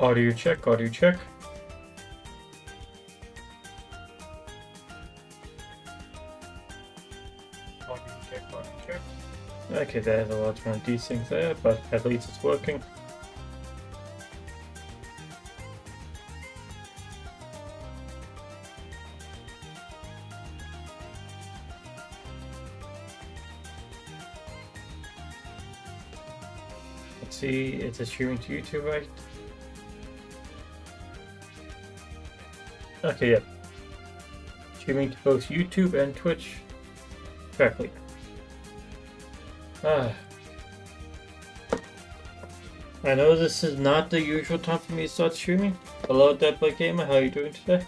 Audio check, audio check. Audio check, audio check. Okay, there's a large amount of these things there, but at least it's working. Let's see, it's streaming to YouTube, right? Okay, yeah. Streaming to both YouTube and Twitch correctly. I know this is not the usual time for me to start streaming. Hello, Deadboy Gamer, how are you doing today?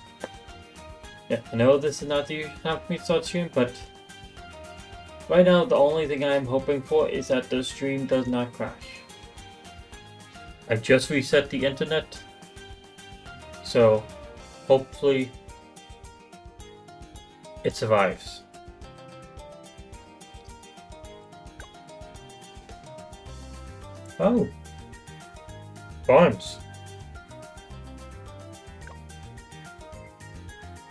Yeah, I know this is not the usual time for me to start streaming, but right now the only thing I'm hoping for is that the stream does not crash. I just reset the internet, so hopefully it survives. Oh, farms.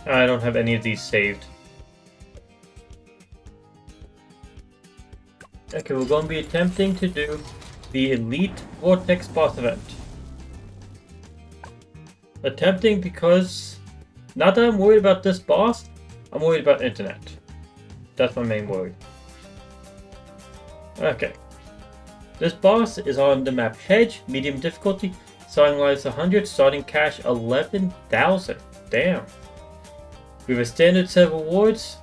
I don't have any of these saved. Okay, we're going to be attempting to do the Elite Vortex boss event. Attempting because, not that I'm worried about this boss, I'm worried about internet. That's my main worry. Okay. This boss is on the map Hedge, medium difficulty, starting lives 100, starting cash 11,000. Damn. We have a standard set of rewards.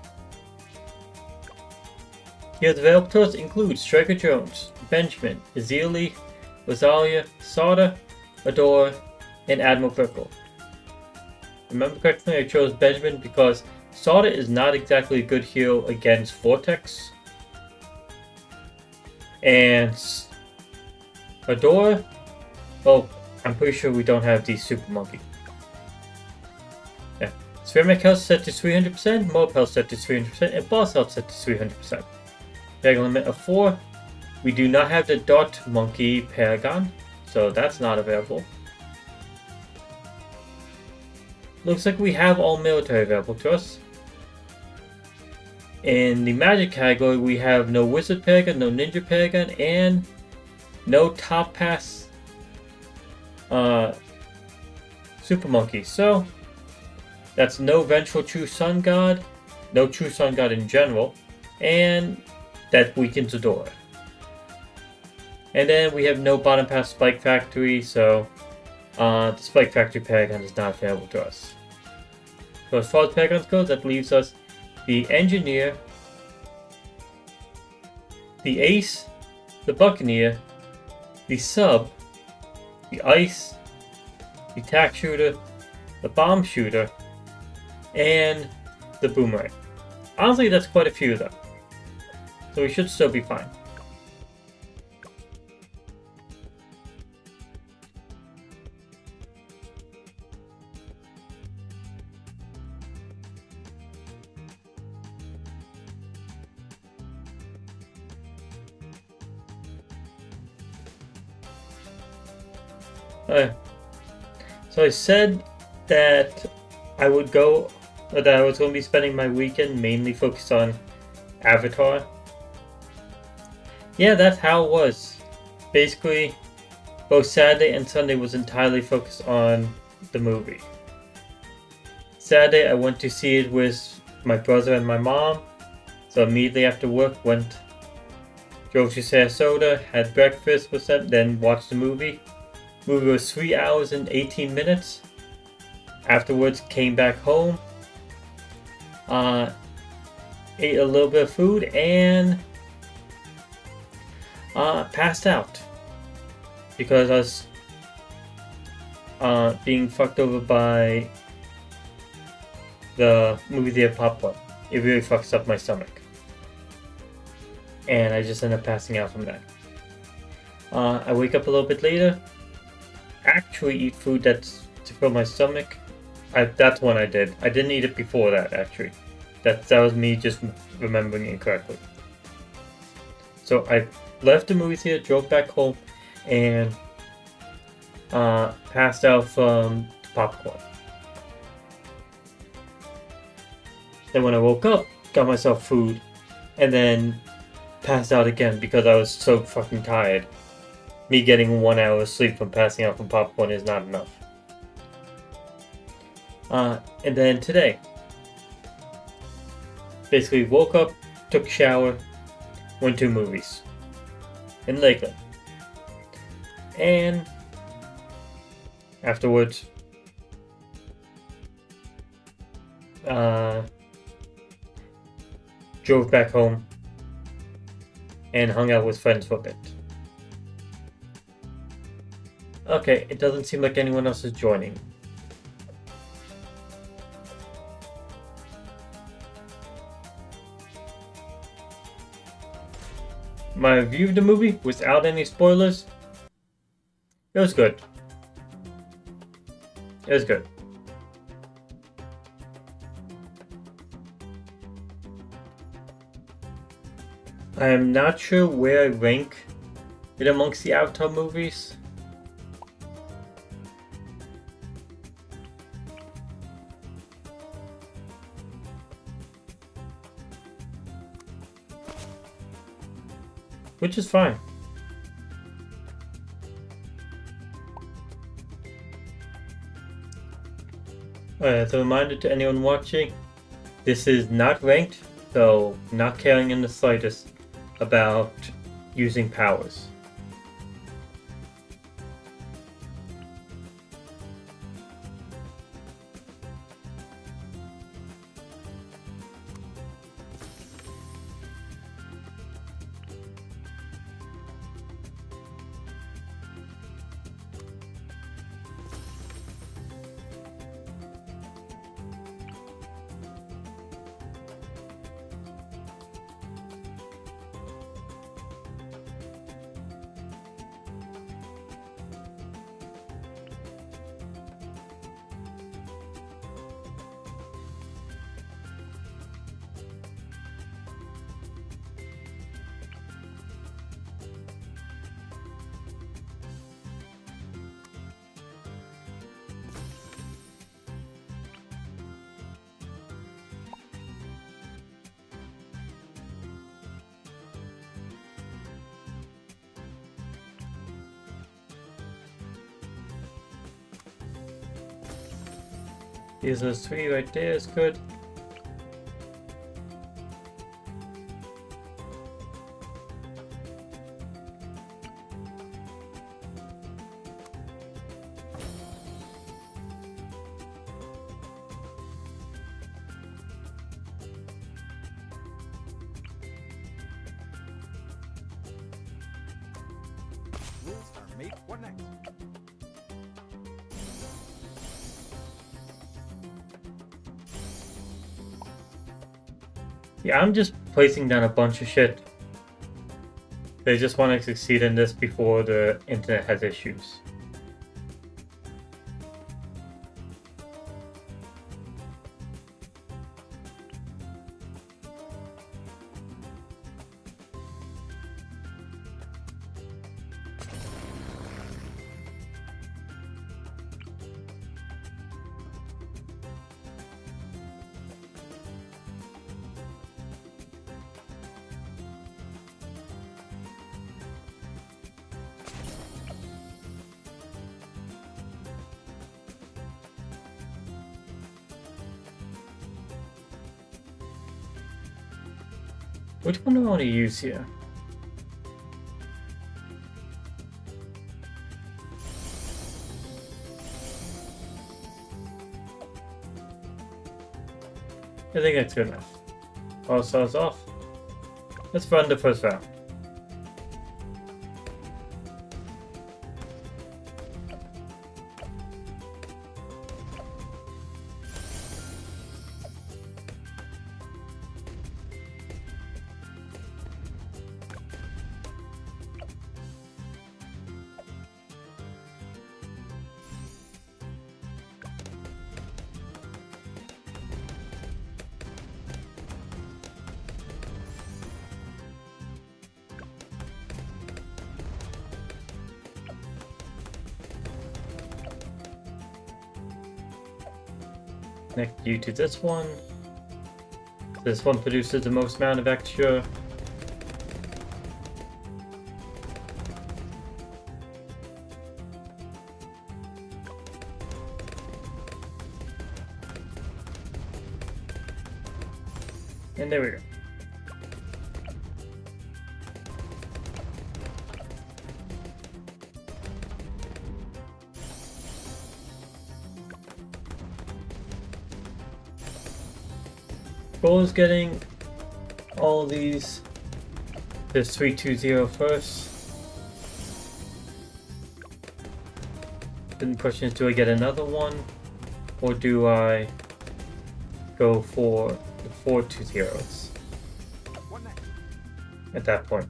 Here available to us include Striker Jones, Benjamin, Azili, Rosalia, Sada, Adora, and Admiral Pickle. Remember correctly, I chose Benjamin because Sada is not exactly a good heal against Vortex. And Adora, well, I'm pretty sure we don't have the Super Monkey. Yeah. Ceramic health set to 300%, Mob health set to 300%, and Boss health set to 300%. Paragon limit of 4. We do not have the Dot Monkey Paragon, so that's not available. Looks like we have all military available to us. In the magic category, we have no Wizard Paragon, no Ninja Paragon, and no Top Pass Super Monkey. So, that's no Vengeful True Sun God, no True Sun God in general, and that weakens Adora. And then we have no Bottom Pass Spike Factory, so the Spike Factory Paragon is not available to us. So as far as Paragons go, that leaves us the Engineer, the Ace, the Buccaneer, the Sub, the Ice, the Tack Shooter, the Bomb Shooter, and the Boomerang. Honestly, that's quite a few of them. So we should still be fine. So I said that I was going to be spending my weekend mainly focused on Avatar. Yeah, that's how it was. Basically, both Saturday and Sunday was entirely focused on the movie. Saturday, I went to see it with my brother and my mom. So immediately after work, drove to Sarasota, had breakfast with them, then watched the movie. The movie was 3 hours and 18 minutes. Afterwards, came back home, ate a little bit of food, and passed out because I was being fucked over by the movie theater popcorn. It really fucks up my stomach, and I just ended up passing out from that. I wake up a little bit later, actually eat food that's to fill my stomach. That's one I did. I didn't eat it before that, actually. That was me just remembering incorrectly. So I left the movie theater, drove back home, and passed out from popcorn. Then when I woke up, got myself food, and then passed out again because I was so fucking tired. Me getting 1 hour of sleep from passing out from popcorn is not enough. And then today, basically woke up, took a shower, went to movies in Lakeland. And afterwards, drove back home and hung out with friends for a bit. Okay, it doesn't seem like anyone else is joining. My review of the movie, without any spoilers, it was good. It was good. I am not sure where I rank it amongst the Avatar movies. Which is fine. As a reminder to anyone watching, this is not ranked, so not caring in the slightest about using powers. These are 3 right there is good. Rules are made. What next? Yeah, I'm just placing down a bunch of shit. They just want to succeed in this before the internet has issues. Which one do I want to use here? I think that's good enough. All cells off. Let's run the first round. connect you to this one. This one produces the most amount of extra. And there we go. Goal is getting all these. There's 320 first. Then the question is, do I get another one? Or do I go for the 420s What next? at that point?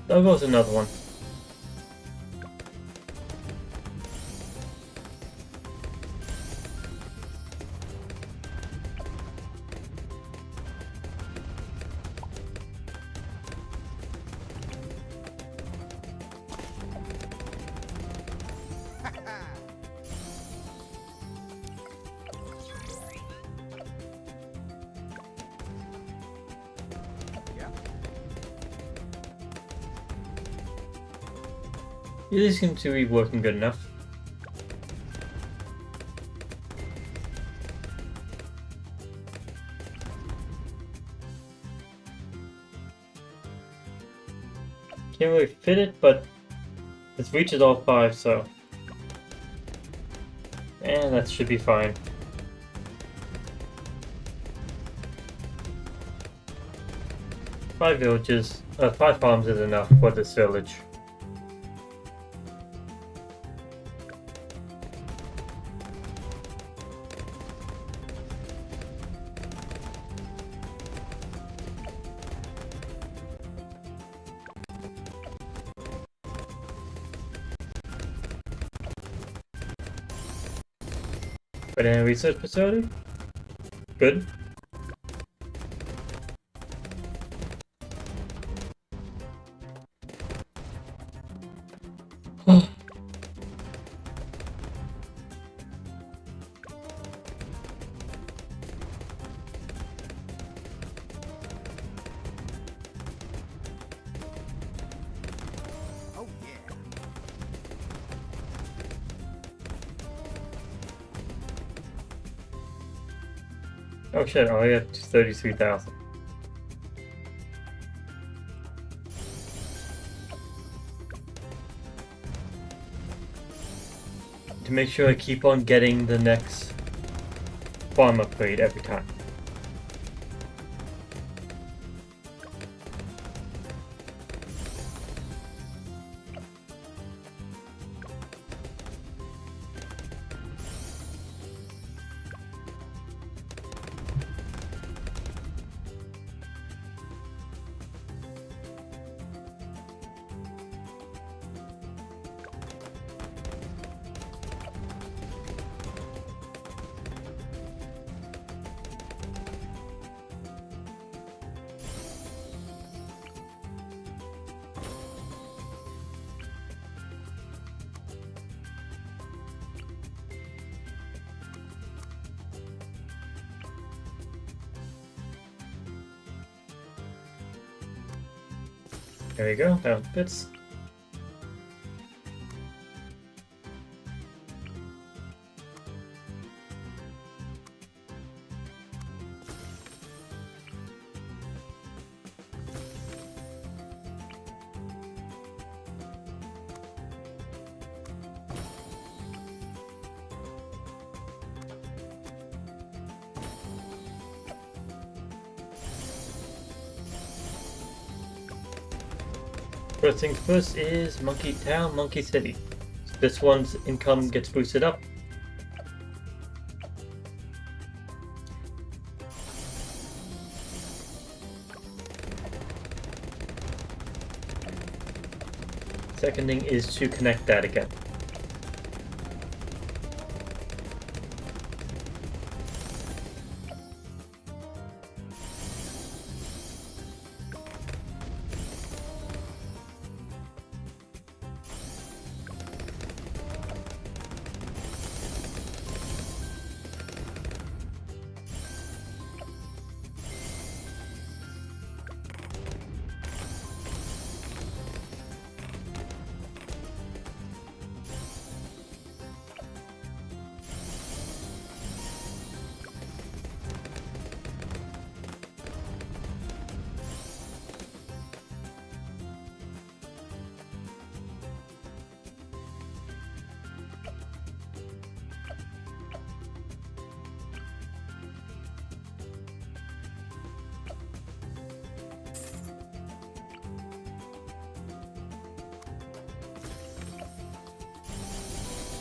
There goes another one. Yeah. It seems to be working good enough. Can't really fit it, but it reaches all 5, so. And that should be fine. Five villages, 5 farms is enough for this village. Banana research facility? Good. Oh yeah. Oh shit, I only have 33,000. To make sure I keep on getting the next farm upgrade every time. There we go, that fits. First things first is Monkey Town, Monkey City. So this one's income gets boosted up. Second thing is to connect that again.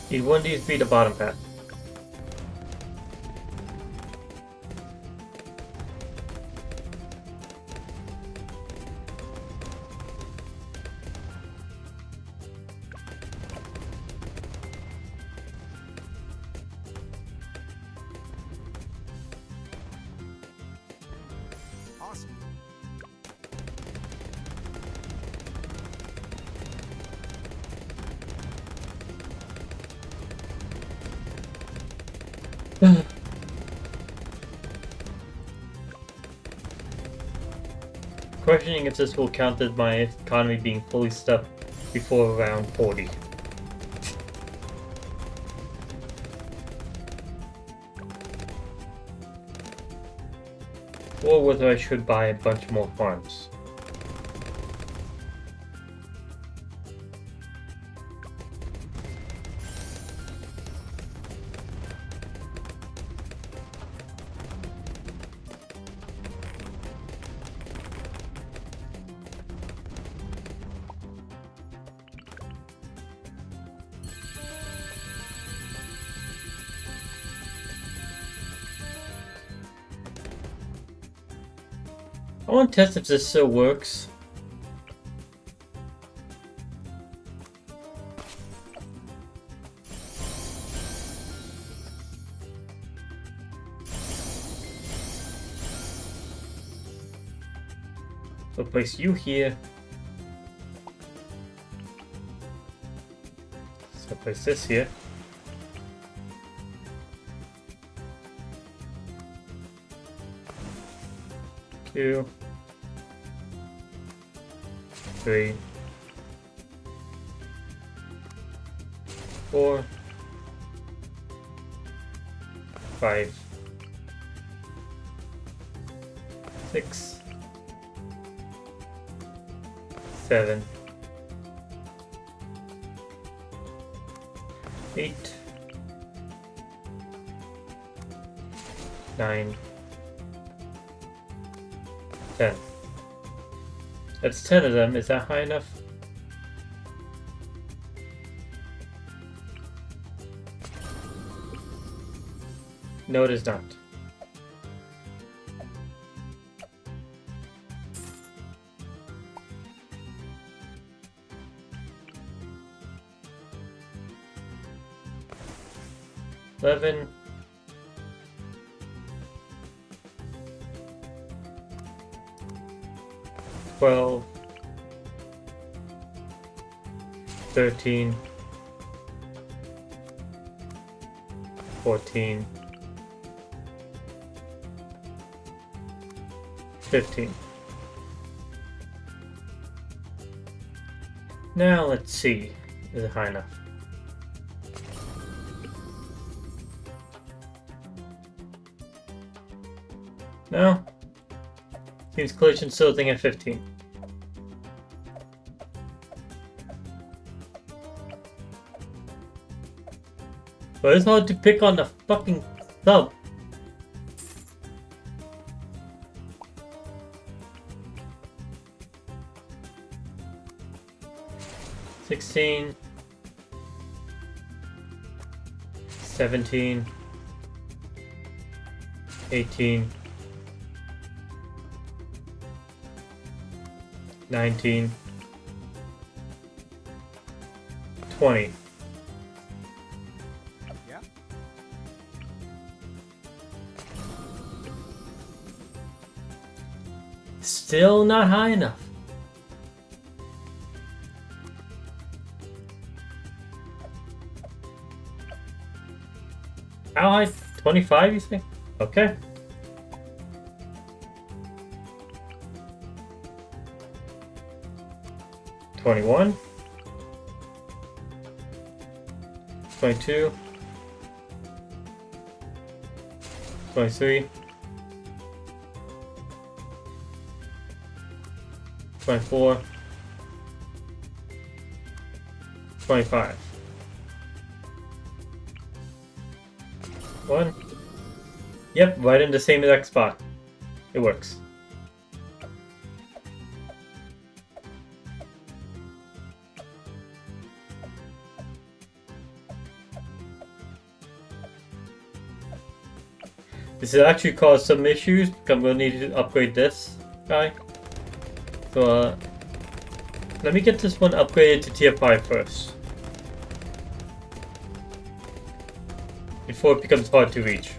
Need one of these be the bottom path. Awesome. Questioning if this will count as my economy being fully stuffed before round 40. Or whether I should buy a bunch more farms. I want to test if this still works. So place you here. So place this here. Two. 3, 4, 5, 6, 7, 8, 9, 10. That's 10 of them. Is that high enough? No, it is not. $11. 12, 13, 14, 15. Now let's see, is it high enough? No? Seems collision still thing at 15. But it's hard to pick on the fucking thumb. $16, 17, 18, 19, 20. Yeah. Still not high enough. How high? 25, you think? Okay. $21, 22, 23, 24, 25. 1. Yep, right in the same exact spot. It works. This has actually caused some issues. I'm going to need to upgrade this guy. So, let me get this one upgraded to tier 5 first. Before it becomes hard to reach.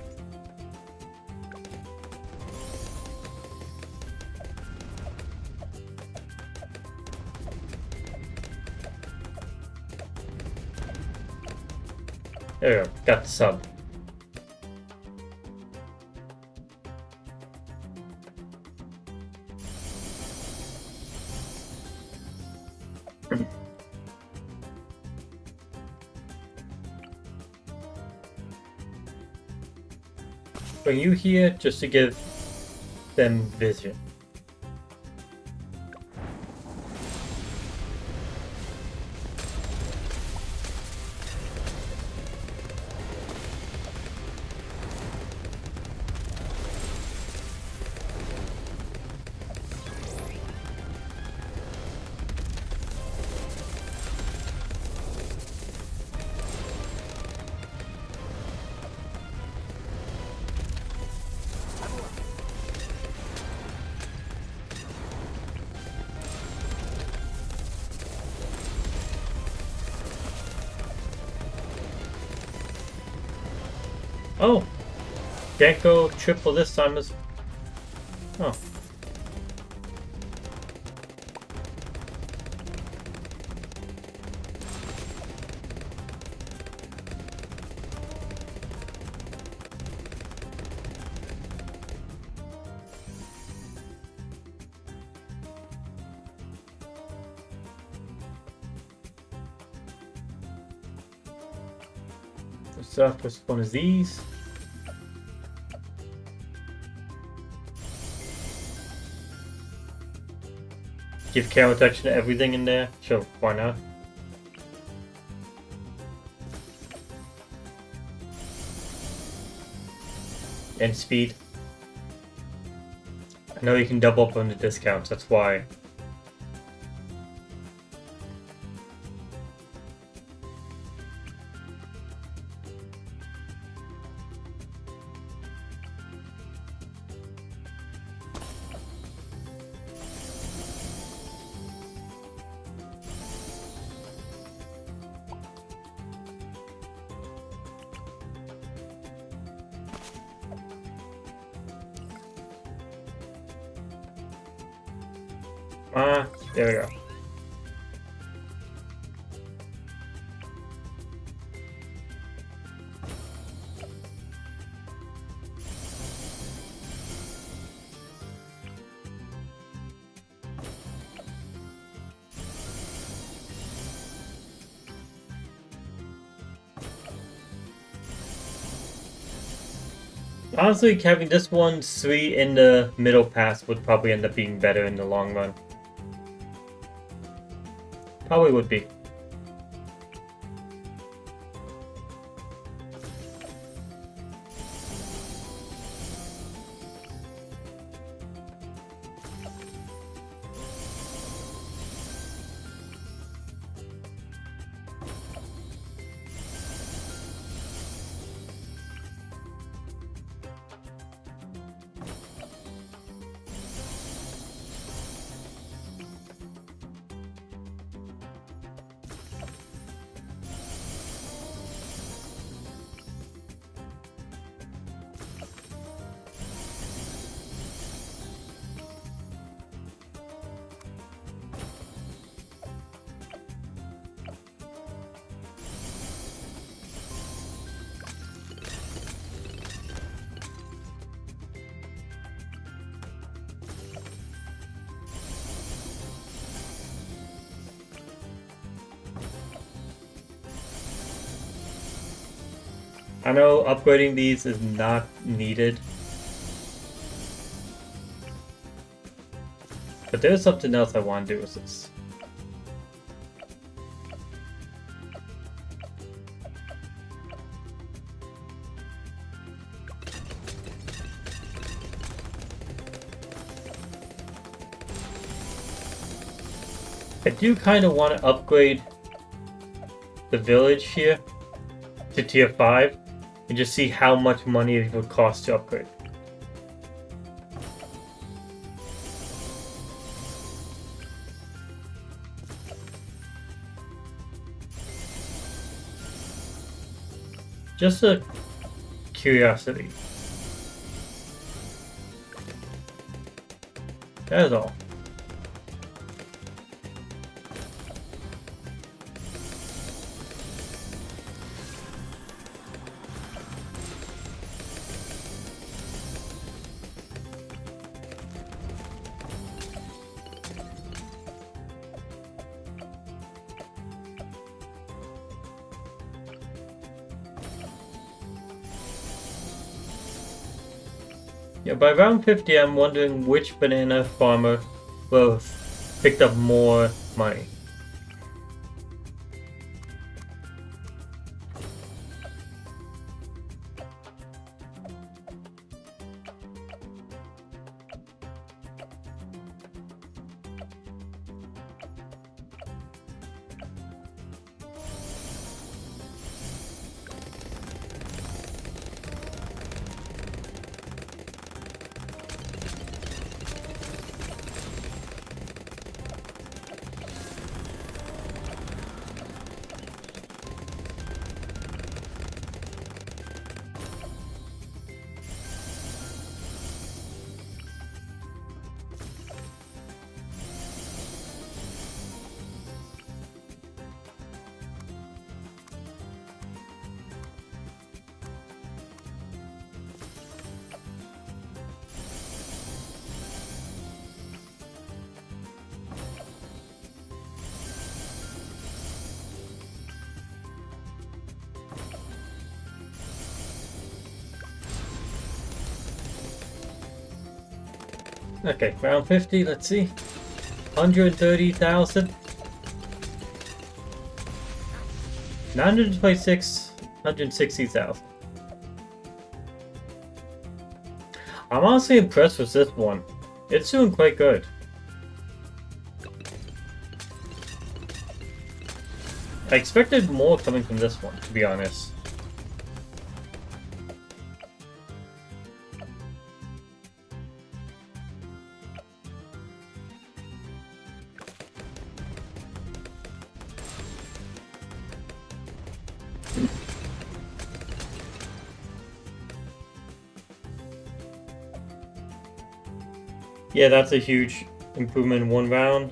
There we go, got the sub. Bring you here just to give them vision. Oh! Can't go triple this time as... Oh. Let's start with one of these. Give camera protection to everything in there. Sure, why not? And speed. I know you can double up on the discounts, that's why. There we go. Honestly, having this one 3 in the middle pass would probably end up being better in the long run. Probably would be. I know upgrading these is not needed, but there's something else I want to do with this. I do kind of want to upgrade the village here to tier 5 and just see how much money it would cost to upgrade. Just a curiosity. That is all. Yeah, by round 50, I'm wondering which banana farmer will have picked up more money. Okay, round 50, let's see. 130,000. 926, 160,000. I'm honestly impressed with this one. It's doing quite good. I expected more coming from this one, to be honest. Yeah, that's a huge improvement in one round.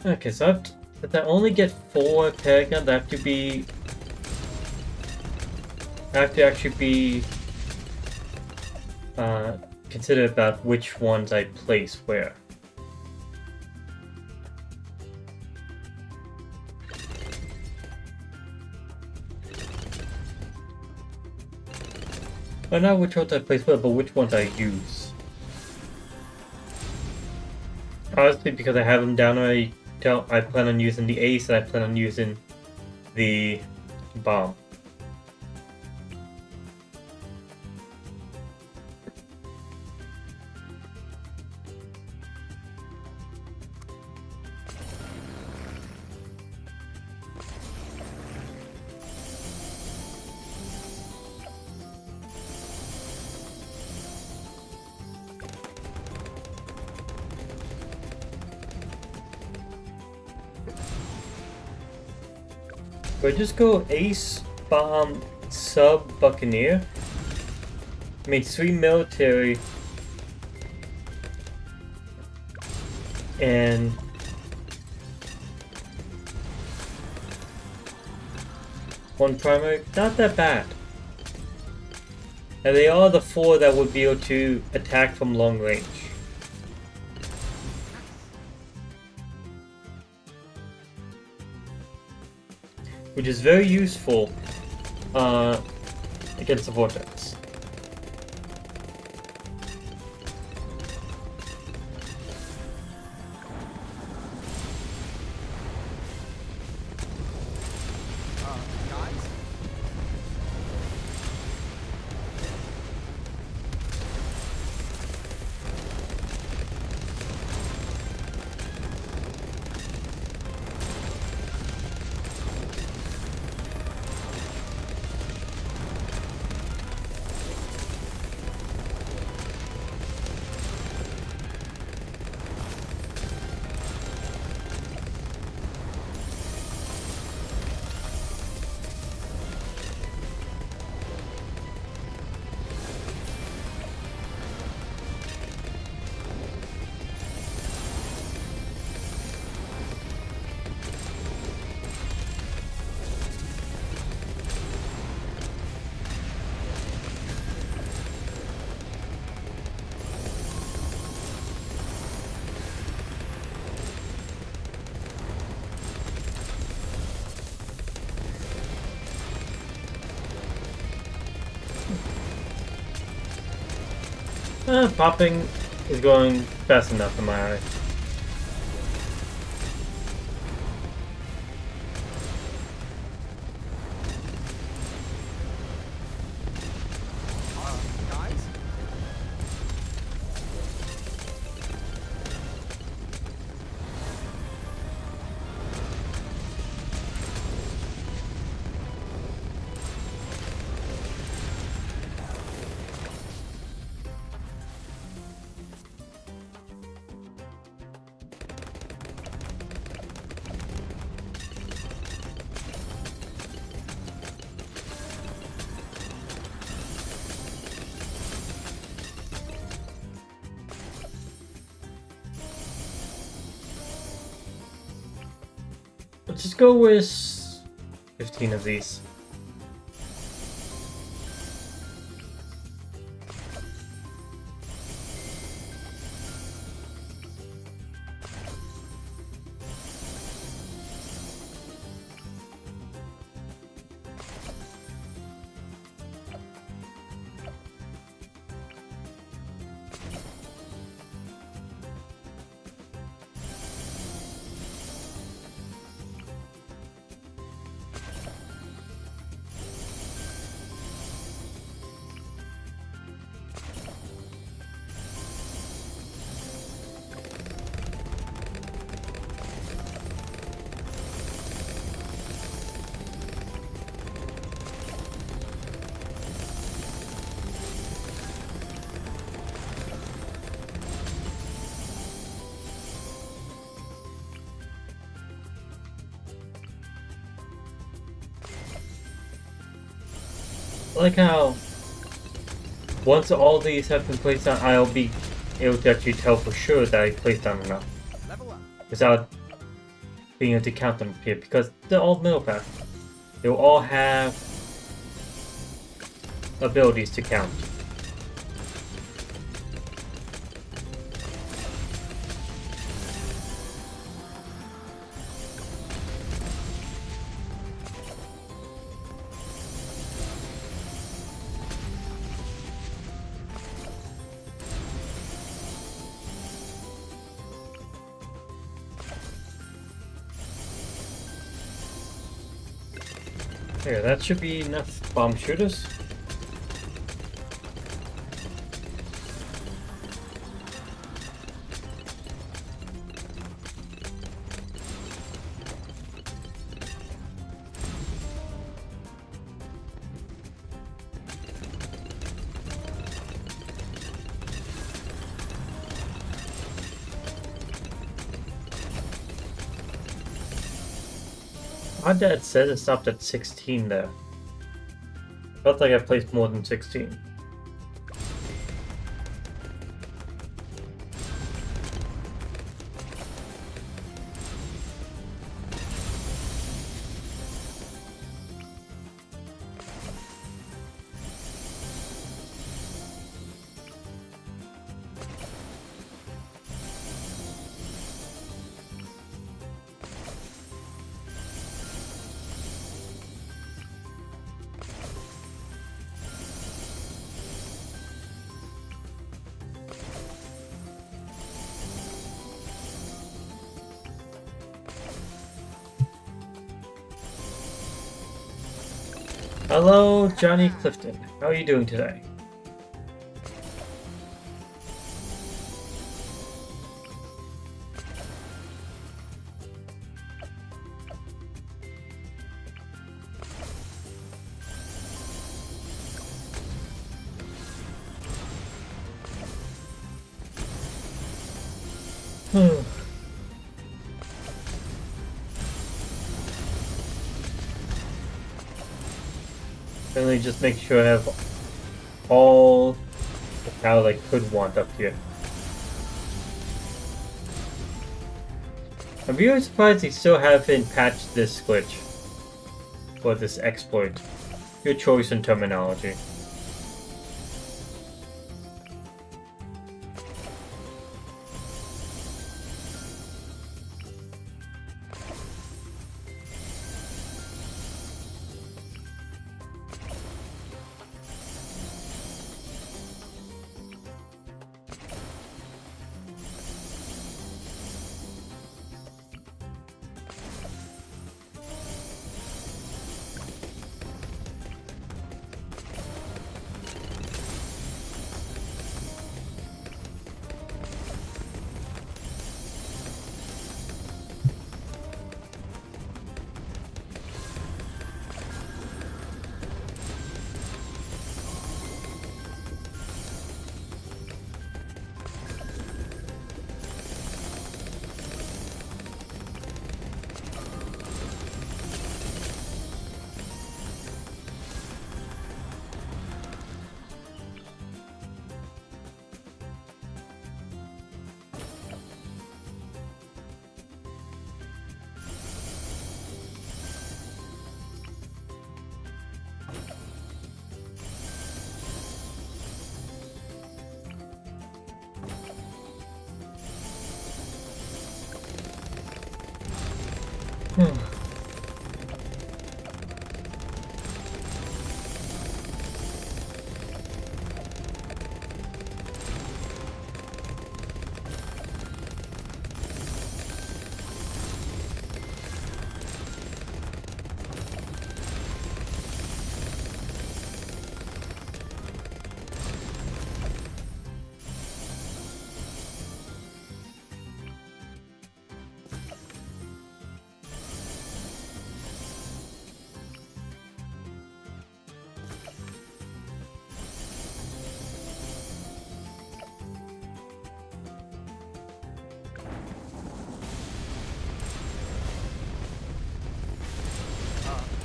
Okay, so if I only get 4 Paragons, I have to be... I have to actually be... consider about which ones I place where. Well, not which ones I place where, but which ones I use. Honestly, because I have them down already, I plan on using the ace and I plan on using the bomb. But just go ace, bomb, sub, buccaneer. I mean, 3 military. And... one primary. Not that bad. And they are the 4 that would be able to attack from long range. which is very useful against the Vortex. Guys? Popping is going fast enough in my eye. Guys? Let's just go with 15 of these. I like how once all these have been placed on, I'll be able to actually tell for sure that I placed on enough Level up. without being able to count them here because they're all middle path. They will all have abilities to count. There, that should be enough bomb shooters. My dad said it stopped at 16 there. Felt like I placed more than 16. Hello, Johnny Clifton. How are you doing today? Finally, just make sure I have all the power I could want up here. I'm really surprised they still haven't patched this glitch. Or this exploit. Your choice in terminology.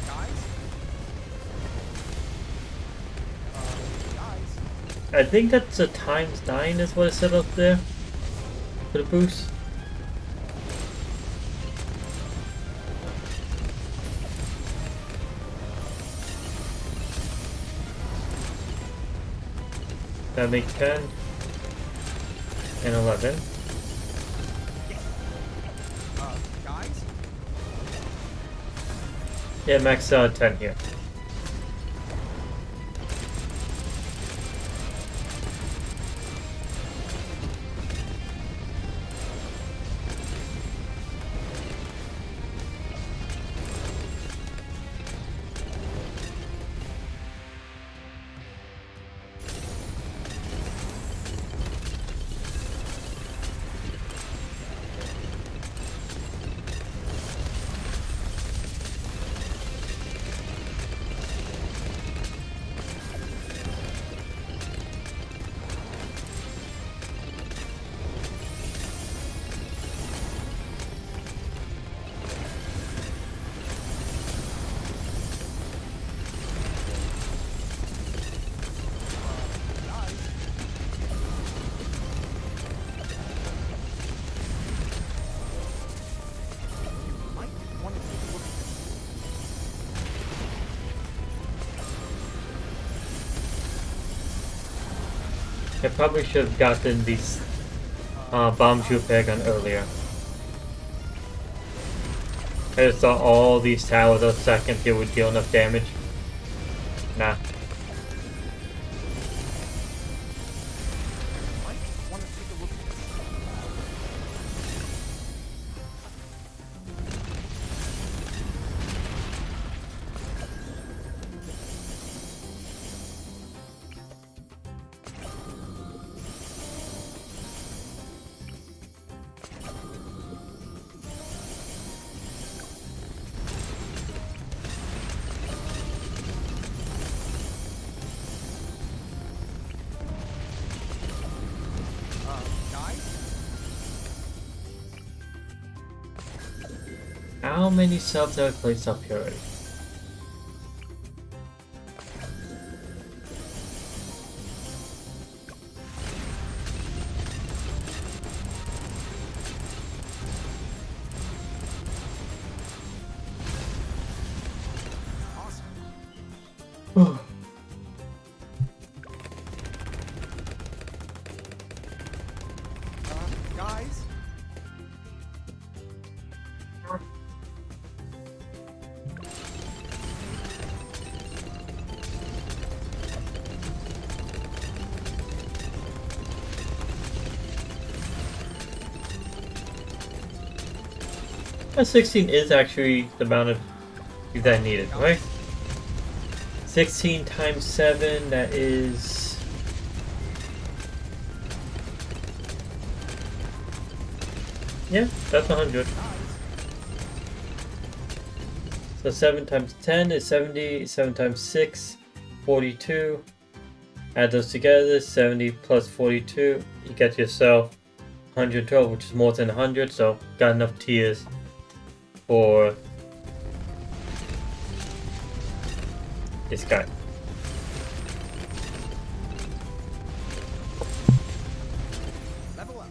Guys? Guys? I think that's a ×9 is what it said up there. For the boost. That makes 10 and 11. Guys? Yeah, max 10 here. Might want to take a look at this. I probably should have gotten these bombs you peg on earlier. I just thought all these towers a second here would deal enough damage. Nah. Might want to take a look at this. How many subs have I placed up here already? Awesome. Guys? That 16 is actually the amount of that I needed, right? 16 times 7, that is... Yeah, that's 100. So 7 times 10 is 70, 7 times 6, 42. Add those together, 70 plus 42, you get yourself 112, which is more than 100, so got enough tiers for this guy. Level up.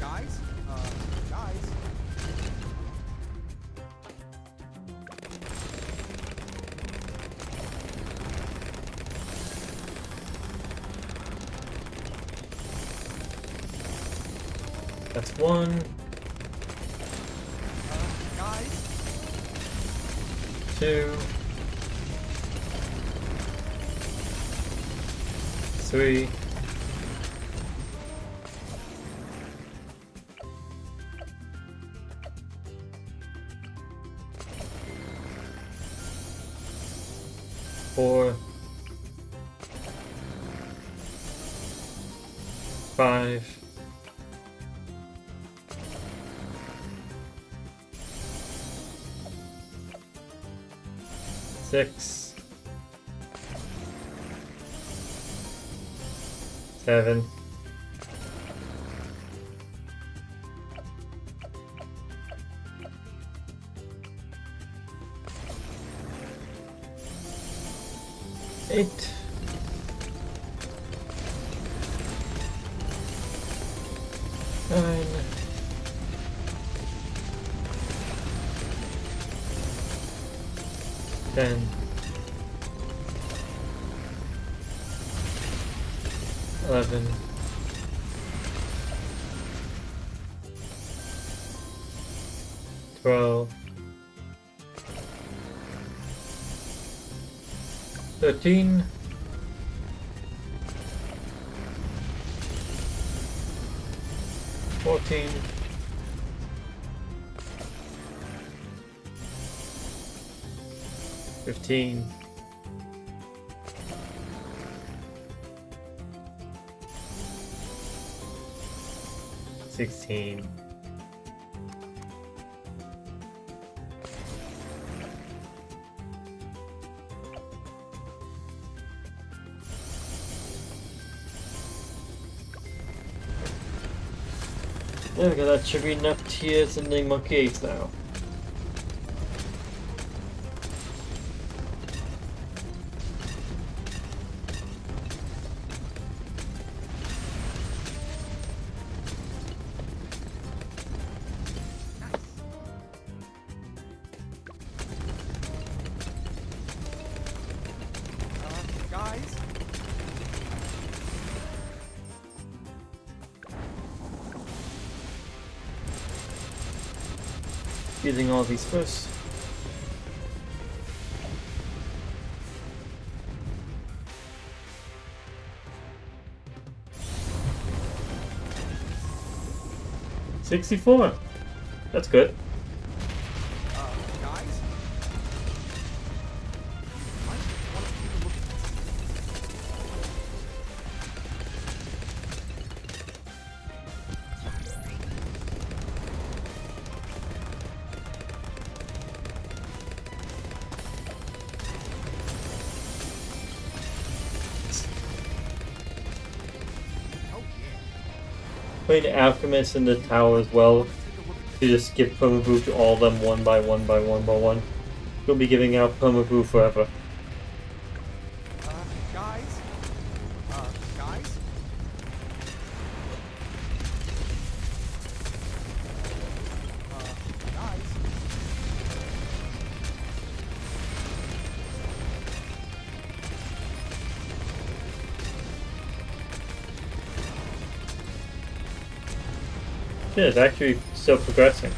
Guys? Guys? That's 1, Guys? 2, 3, 4, 5, 6, 7, 8, 9, 10, 11, 12, 13, 14, 15, 16, 'There we go, that should be enough tiers in the monkey ace now. Guys? Using all these first. $64. That's good. Guys? Might want to take a look at this. putting the alchemists in the tower as well to just give perma-brew to all of them one by one by one by one. We'll be giving out perma-brew forever. Guys? Guys? Guys? Yeah, it's actually still progressing.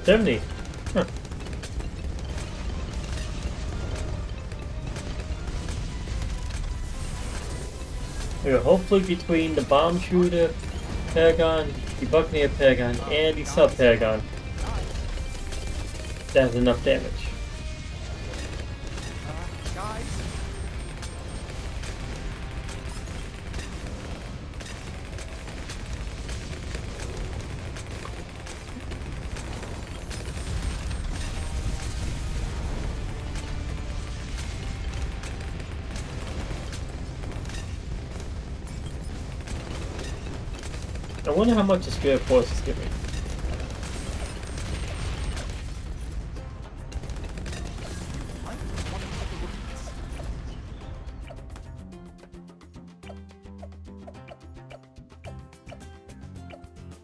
$70. Huh. Yeah, hopefully between the bomb shooter Paragon, the Buccaneer Paragon, and the Sub Paragon, that's enough damage. Guys? I wonder how much the Spirit Force is giving. I want to take a look at this.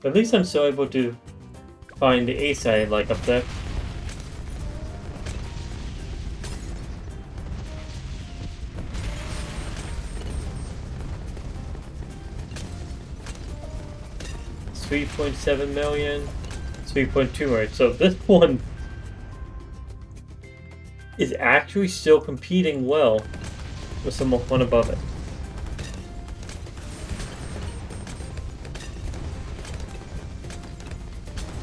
At least I'm still able to find the ace I like up there. $3.7 million, 3.2 million. So this one is actually still competing well with one above it.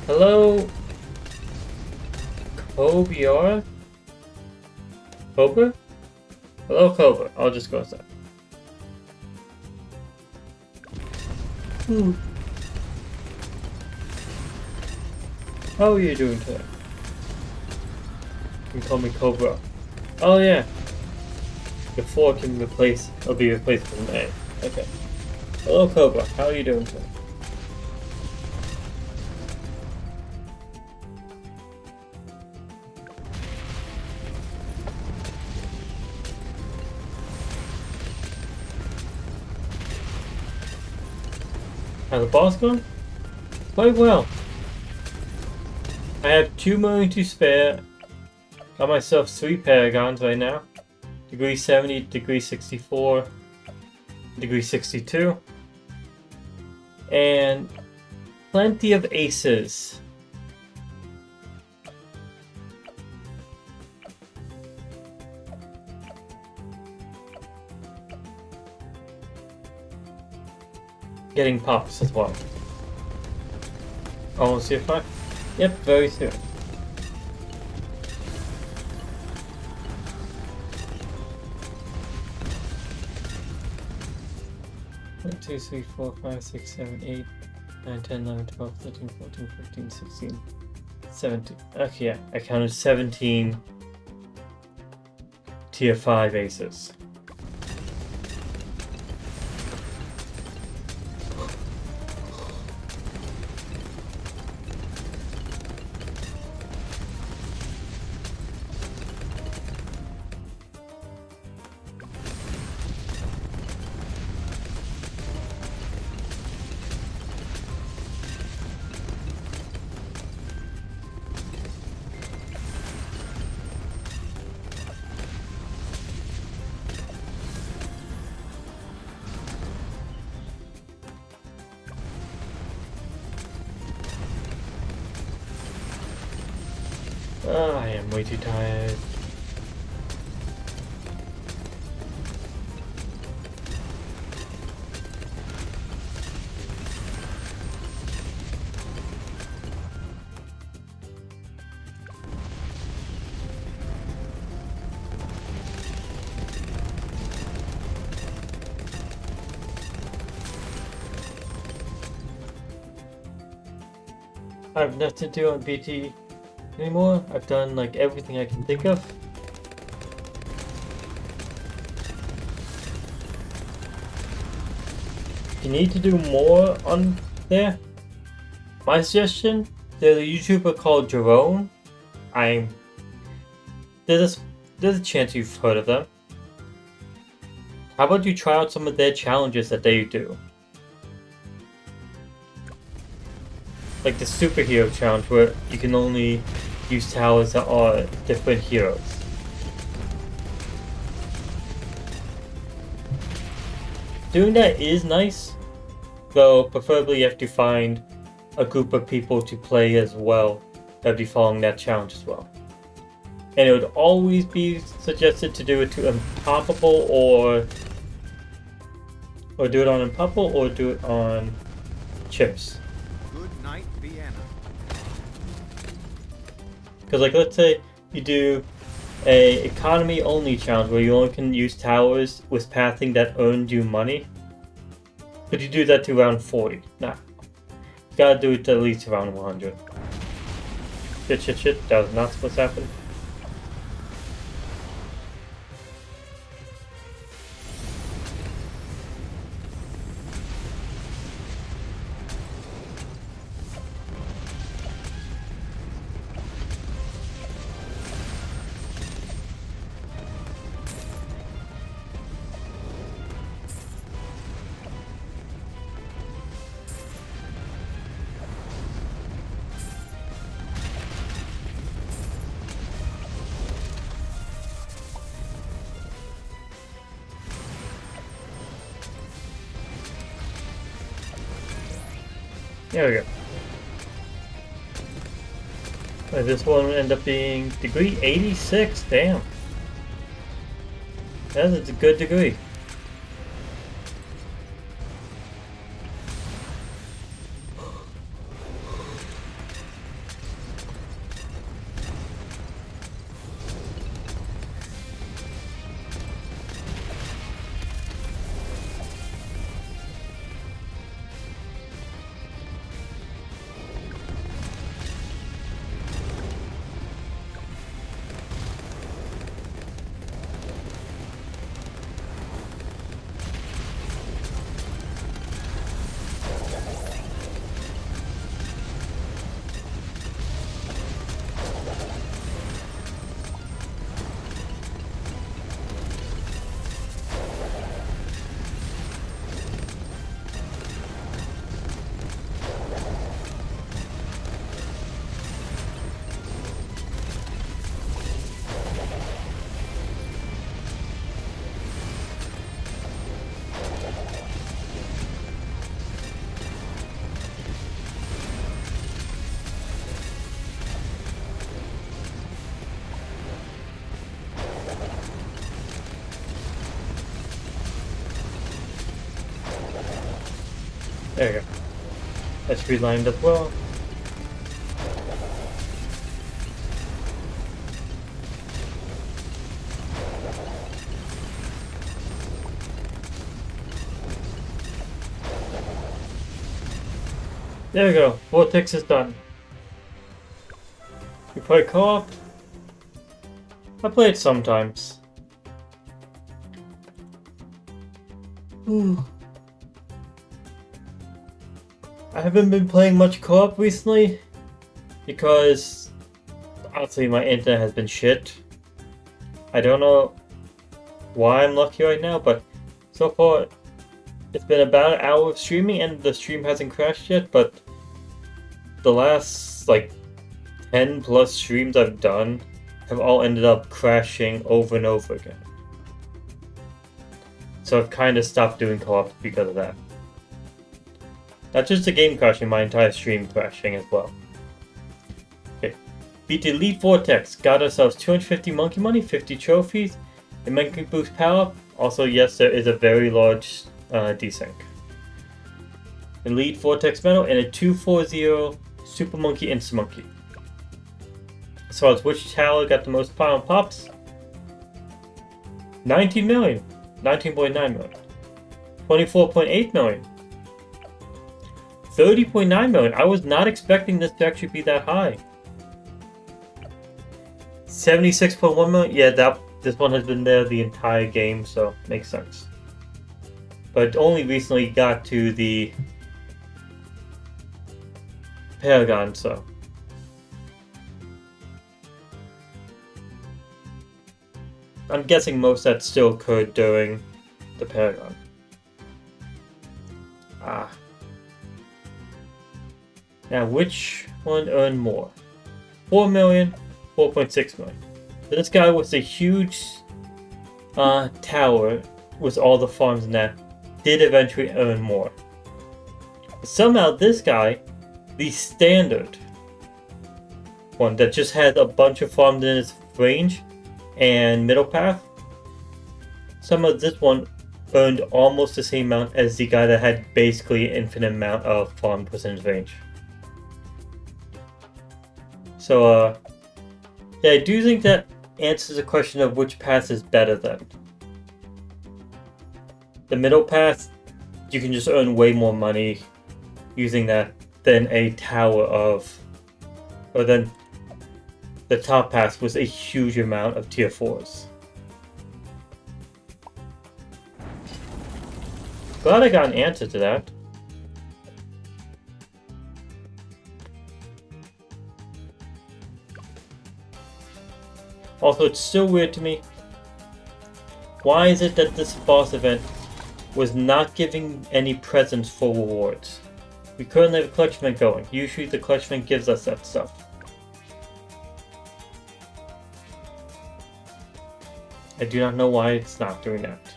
Hello, Cobra? Cobra? Hello, Cobra. I'll just go inside. How are you doing today? You can call me Cobra. Oh yeah. The 4 can replace, or be replaced with an A. Okay. Hello Cobra, how are you doing today? How's the boss going? Quite well. I have 2 million to spare. Got myself 3 Paragons right now. Degree 70, degree 64, degree 62. And plenty of aces. Getting pops as well. Almost here 5. Yep, very soon. One, 2, 3, 4, 5, 6, 7, 8, 9, 10, 11, 12, 13, 14, 15, 16, 17. Okay, yeah, I counted 17 tier 5 aces. I am way too tired. I have nothing to do on BT anymore. I've done like everything I can think of. You need to do more on there. My suggestion, there's a YouTuber called Jerome. There's a chance you've heard of them. How about you try out some of their challenges that they do? Like the superhero challenge where you can only use towers that are different heroes. Doing that is nice, though preferably you have to find a group of people to play as well that would be following that challenge as well. And it would always be suggested to do it to Unpoppable or do it on Unpoppable or do it on Chips. Good night, Vienna. Because like let's say you do a economy only challenge where you only can use towers with pathing that earned you money. But you do that to around 40. Nah. You gotta do it to at least around 100. Shit. That was not supposed to happen. There we go. This one will end up being degree 86. Damn. That is a good degree. There you go. That should be lined up well. There we go. Vortex is done. You play co-op? I play it sometimes. I haven't been playing much co-op recently because honestly my internet has been shit. I don't know why I'm lucky right now, but so far it's been about an hour of streaming and the stream hasn't crashed yet, but the last like 10 plus streams I've done have all ended up crashing over and over again. So I've kind of stopped doing co-op because of that. Not just the game crashing, my entire stream crashing as well. Okay. Beat the Elite Vortex. Got ourselves 250 monkey money, 50 trophies, a monkey boost power. Also, yes, there is a very large desync. Elite Vortex medal and a 240 Super Monkey Insta Monkey. As far as which tower got the most power pops, 19 million, 19.9 million, 24.8 million. 30.9 million. I was not expecting this to actually be that high. 76.1 million. Yeah, this one has been there the entire game, so makes sense. But only recently got to the Paragon, so. I'm guessing most that still occurred during the Paragon. Now, which one earned more? 4 million, 4.6 million. This guy was a huge tower with all the farms in that, did eventually earn more. Somehow this guy, the standard one that just had a bunch of farms in its range and middle path, somehow this one earned almost the same amount as the guy that had basically an infinite amount of farm within his range. So, yeah, I do think that answers the question of which path is better then. The middle path, you can just earn way more money using that than a tower of... Or then the top path was a huge amount of tier 4s. Glad I got an answer to that. Also, it's still weird to me. Why is it that this boss event was not giving any presents for rewards? We currently have a collection event going. Usually the collection event gives us that stuff. I do not know why it's not doing that.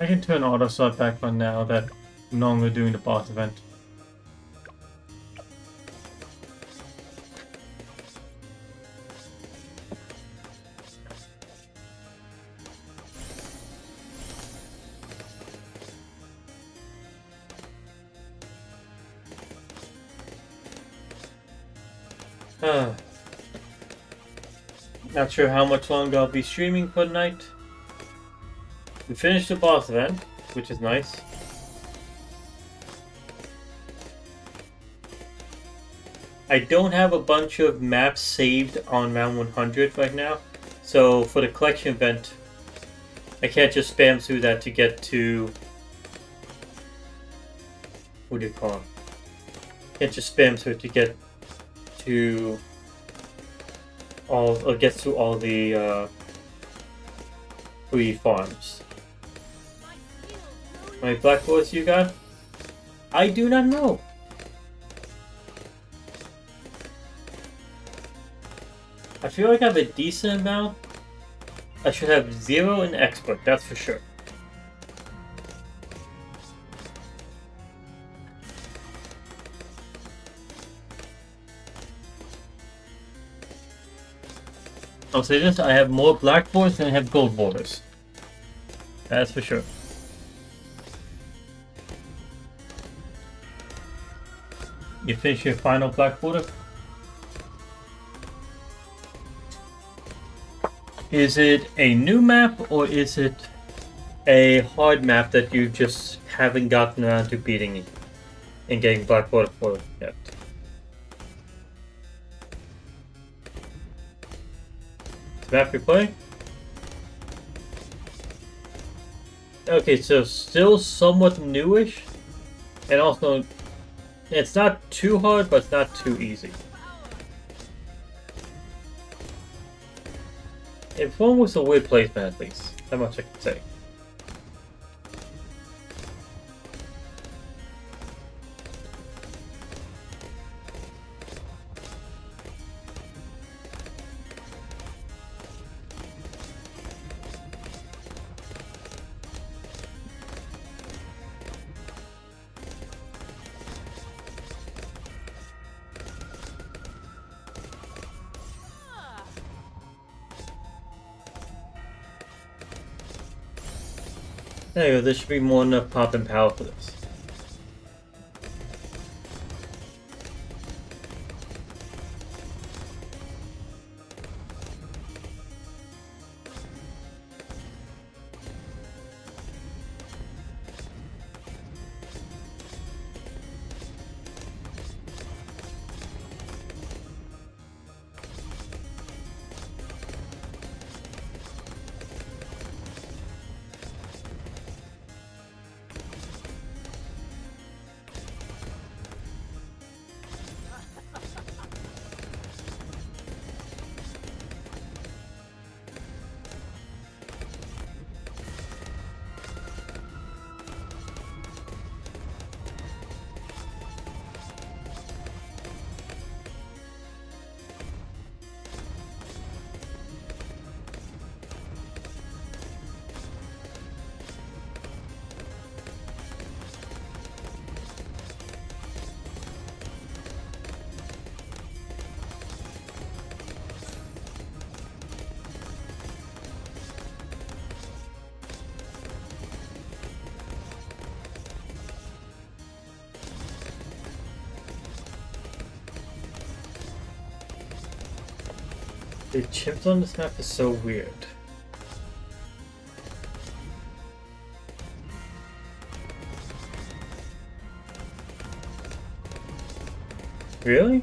I can turn auto sort back on now that I'm no longer doing the boss event. Not sure how much longer I'll be streaming for the night. We finished the boss event, which is nice. I don't have a bunch of maps saved on round 100 right now, so for the collection event, I can't just spam through that to get to... What do you call them? Can't just spam through to get to all, or get through all the free farms. How many black bullets you got? I do not know. I feel like I have a decent amount. I should have 0 in expert, that's for sure. I'll say this, I have more black borders than I have gold borders. That's for sure. You finish your final black border? Is it a new map or is it a hard map that you just haven't gotten around to beating and getting black border for yet? The map you're playing? Okay, so still somewhat newish, and also it's not too hard, but it's not too easy. If one was a weird placement, at least. That much I can say. There you go, there should be more enough pop and power for this. The chimps on this map is so weird. Really?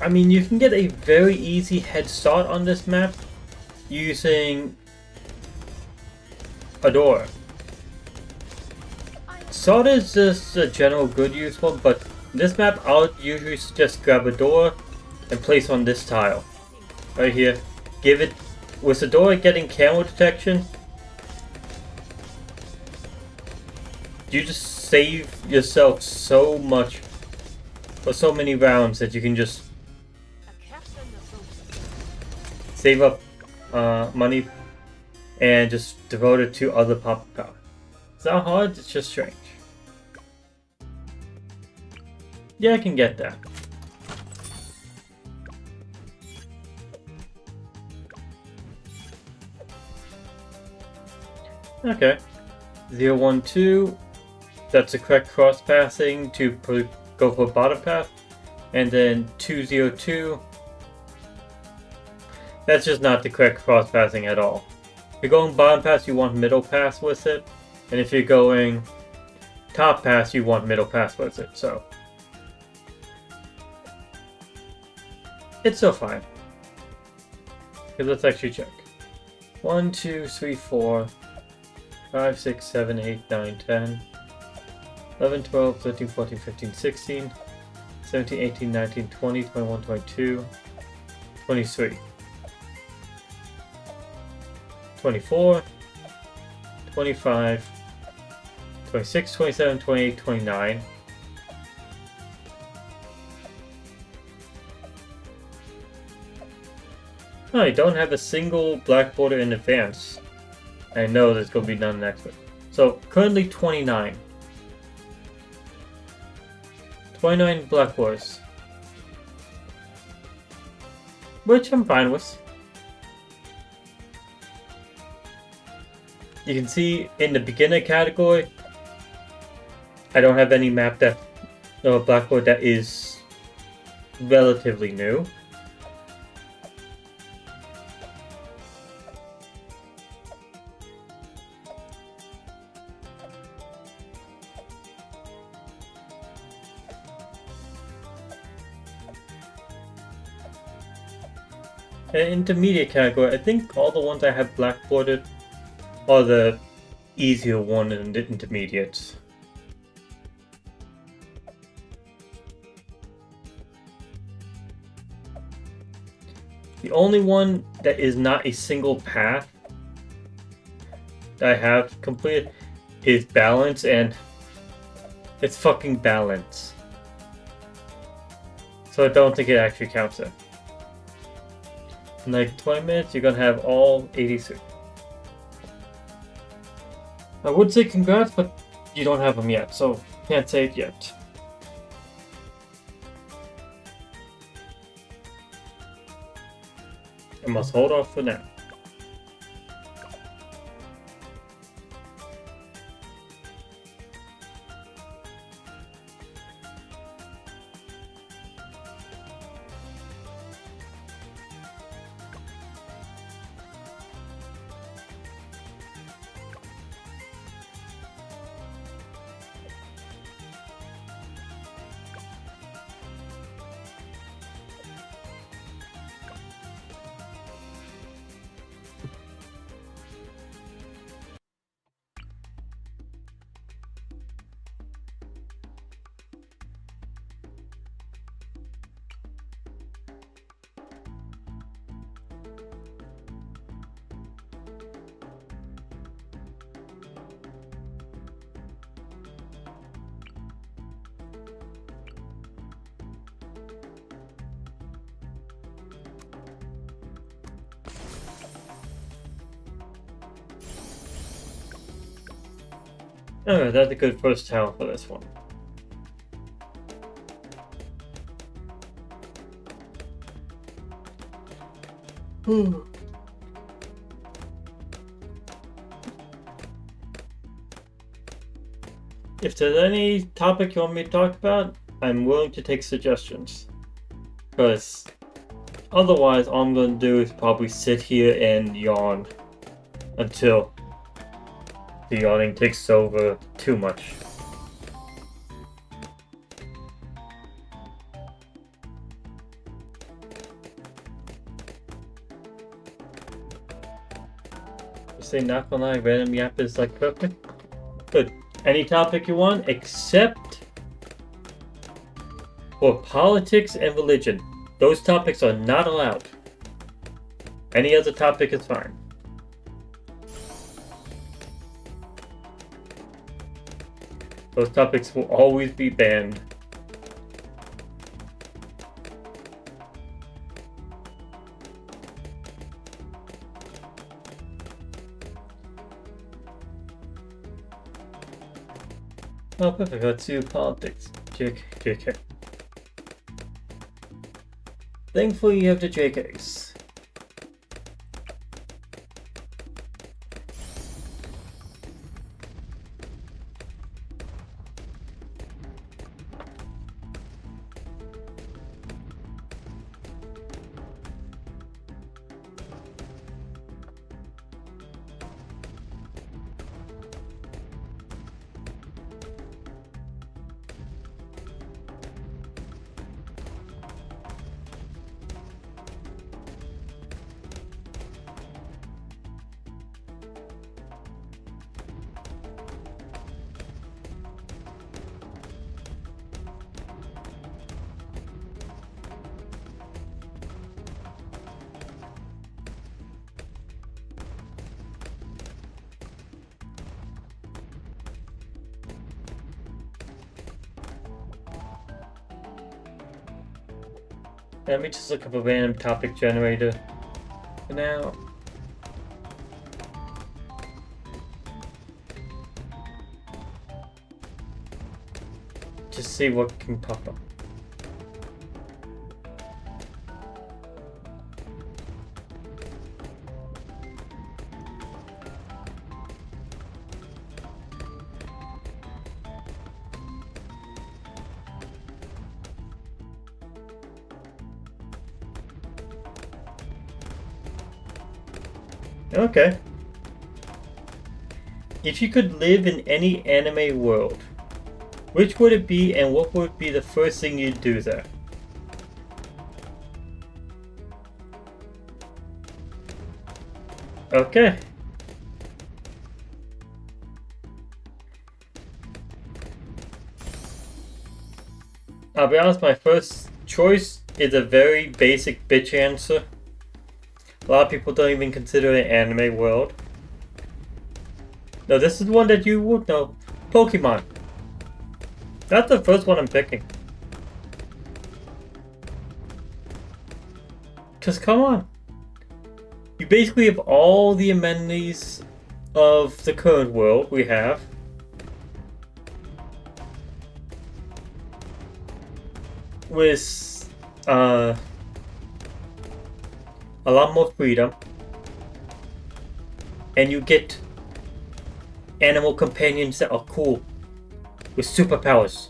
I mean, you can get a very easy head start on this map using Adora. Sword is just a general good use one, but this map I'll usually just grab Adora and place on this tile. Right here. Give it, with Adora getting camo detection, you just save yourself so much, for so many rounds that you can just save up money and just devote it to other pop power. It's not hard, it's just strange. Yeah, I can get that. Okay. 012. That's the correct cross passing to go for bottom path. And then 202. That's just not the correct cross passing at all. If you're going bottom pass, you want middle pass with it. And if you're going top pass, you want middle pass with it. So it's still fine. Okay, let's actually check. 1, 2, 3, 4, 5, 6, 7, 8, 9, 10, 11, 12, 13, 14, 15, 16, 17, 18, 19, 20, 21, 22, 23, 24, 25, 26, 27, 28, 29. I don't have a single black border in advance. I know there's going to be none next week. So, currently 29. 29 black borders. Which I'm fine with. You can see in the beginner category, I don't have any map that, blackboard that is relatively new. And intermediate category, I think all the ones I have blackboarded are the easier one in the intermediates. The only one that is not a single path that I have completed is balance, and it's fucking balance. So I don't think it actually counts it. In like 20 minutes, you're gonna have all 83. I would say congrats, but you don't have them yet, so can't say it yet. I must hold off for now. Alright, that's a good first town for this one. If there's any topic you want me to talk about, I'm willing to take suggestions. Because otherwise, all I'm going to do is probably sit here and yawn until the yawning takes over too much. Say not gonna lie, random yap is like perfect. Good. Any topic you want, except for politics and religion. Those topics are not allowed. Any other topic is fine. Those topics will always be banned. Oh, perfect. Let's do politics. JK. Thankfully, you have the JKs. Let me just look up a random topic generator for now. Just see what can pop up. Okay. If you could live in any anime world, which would it be and what would be the first thing you'd do there? Okay. I'll be honest, my first choice is a very basic bitch answer. A lot of people don't even consider it an anime world. No, this is one that you would know. Pokemon. That's the first one I'm picking. Cause come on. You basically have all the amenities of the current world we have. With a lot more freedom, and you get animal companions that are cool with superpowers.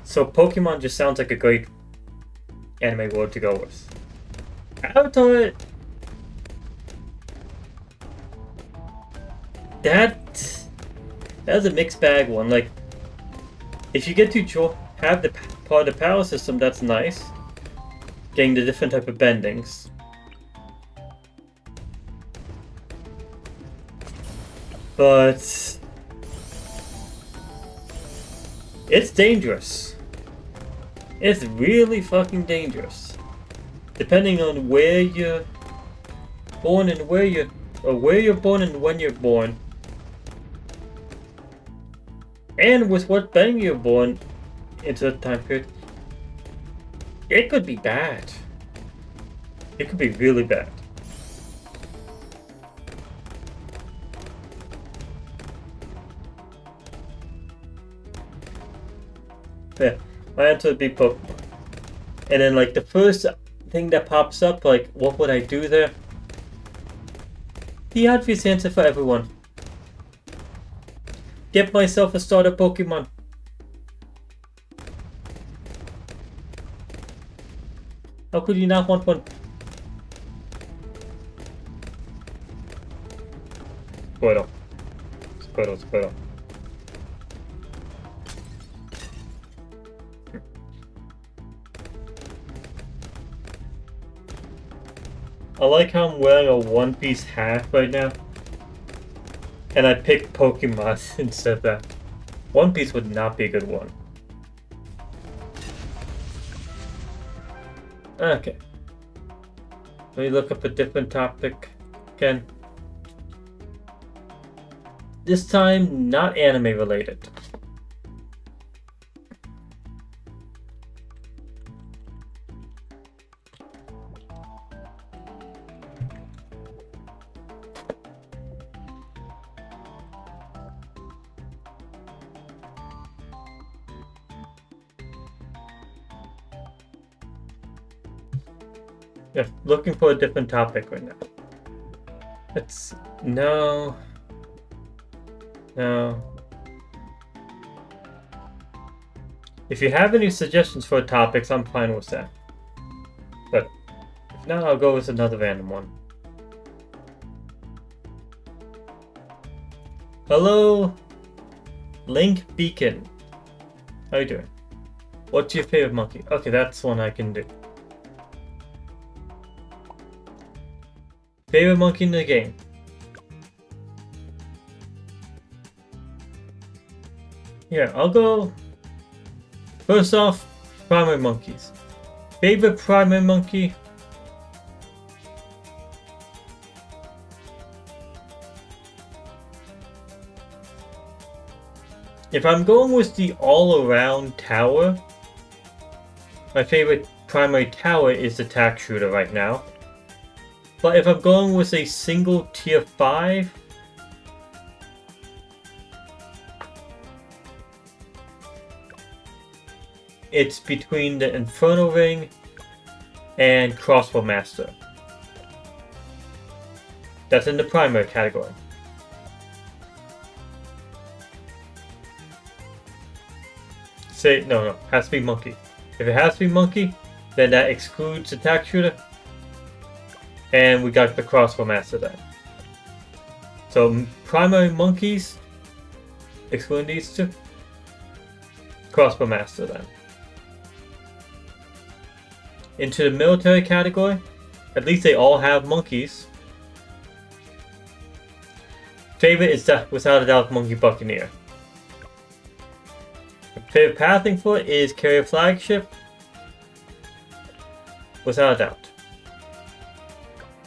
So Pokemon just sounds like a great anime world to go with. Avatar, that's a mixed bag one. Like, if you get to have the part of the power system, that's nice. Getting the different type of bendings. But it's dangerous. It's really fucking dangerous. Depending on where you're born and where you're born and when you're born. And with what bending you're born into a time period, it could be bad. It could be really bad. Yeah, my answer would be Pokemon. And then like the first thing that pops up, like what would I do there? The obvious answer for everyone. Get myself a starter Pokemon. How could you not want one? Squirtle. Squirtle, Squirtle. I like how I'm wearing a one-piece hat right now. And I picked Pokemon instead of that. One Piece would not be a good one. Okay. Let me look up a different topic again. This time, not anime related. Yeah, looking for a different topic right now. No. If you have any suggestions for topics, I'm fine with that. But if not, I'll go with another random one. Hello, Link Beacon. How you doing? What's your favorite monkey? Okay, that's one I can do. Favorite monkey in the game? Here, I'll go. First off, primary monkeys. Favorite primary monkey? If I'm going with the all-around tower, my favorite primary tower is the tack shooter right now. But if I'm going with a single tier 5, it's between the Inferno Ring and Crossbow Master. That's in the primary category. No, has to be monkey. If it has to be monkey, then that excludes the tack shooter. And we got the Crossbow Master then. So primary monkeys, excluding these two. Crossbow Master then. Into the military category, at least they all have monkeys. Favorite is without a doubt Monkey Buccaneer. Favorite pathing for it is Carrier Flagship. Without a doubt.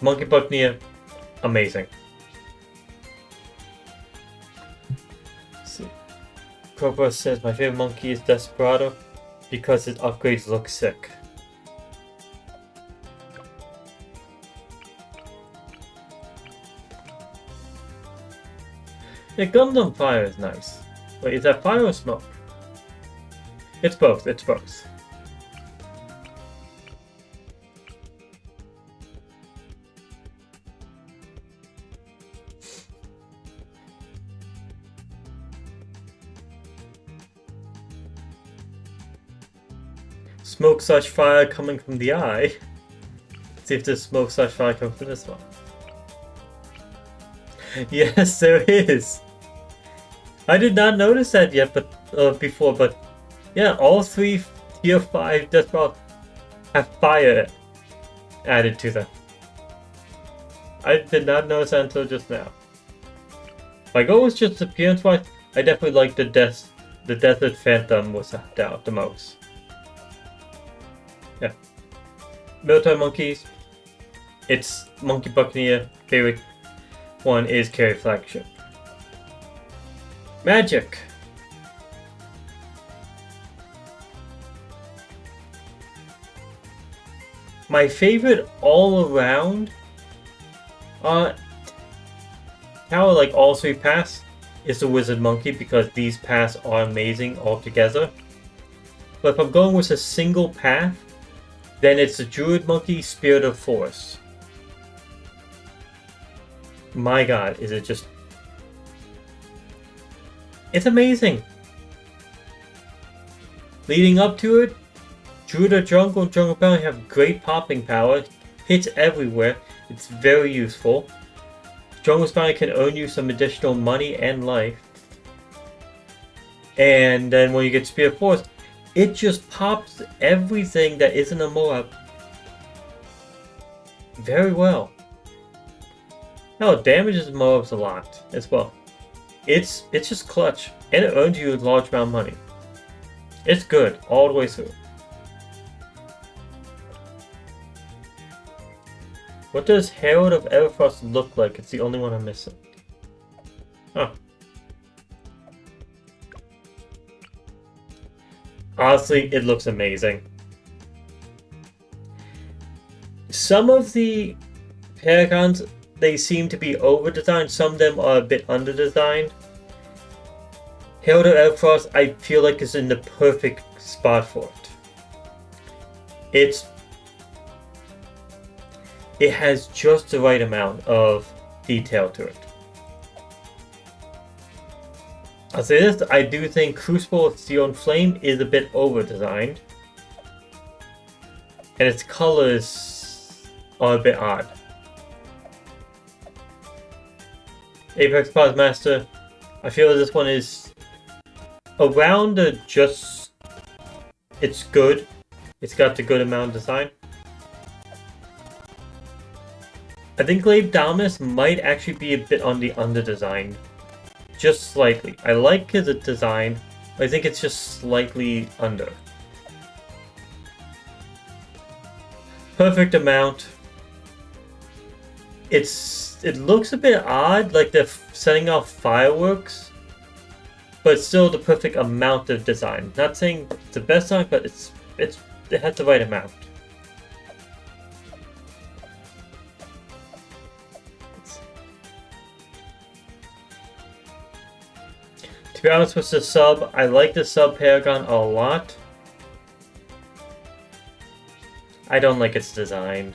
Monkey Buccaneer, amazing. Let's see. Cobra says my favorite monkey is Desperado because his upgrades look sick. Yeah, Guns on Fire is nice. Wait, is that fire or smoke? It's both, it's both. smoke slash fire coming from the eye. See if there's smoke slash fire coming from this one. Yes, there is. I did not notice that yet, but before. But yeah, all 3 tier 5 death balls have fire added to them. I did not notice that until just now. My goal was just appearance-wise. I definitely like the Desert Phantom was out the most. Yeah. Military monkeys. It's Monkey Buccaneer. Favorite one is Carry Flagship. Magic. My favorite all around how like all 3 paths is the Wizard Monkey, because these paths are amazing altogether. But if I'm going with a single path, then it's the Druid Monkey, Spirit of Force. My god, is it just... It's amazing! Leading up to it, Druid or Jungle and Jungle Bounty have great popping power, hits everywhere, it's very useful. Jungle's Bounty can earn you some additional money and life. And then when you get Spirit of Force, it just pops everything that isn't a Moab very well. No, it damages Moabs a lot as well. It's just clutch, and it earns you a large amount of money. It's good all the way through. What does Herald of Everfrost look like? It's the only one I'm missing. Huh. Honestly, it looks amazing. Some of the Paragons, they seem to be over-designed. Some of them are a bit under-designed. Herald of Everfrost, I feel like, is in the perfect spot for it. It has just the right amount of detail to it. I'll say this, I do think Crucible of Steel and Flame is a bit over-designed. And its colors are a bit odd. Apex Master, I feel this one is around the just... It's good. It's got the good amount of design. I think Glaive Dominus might actually be a bit on the under-designed. Just slightly. I like his design, but I think it's just slightly under. Perfect amount. It looks a bit odd, like they're setting off fireworks, but still the perfect amount of design. Not saying it's the best design, but it has the right amount. To be honest with the sub, I like the sub Paragon a lot. I don't like its design.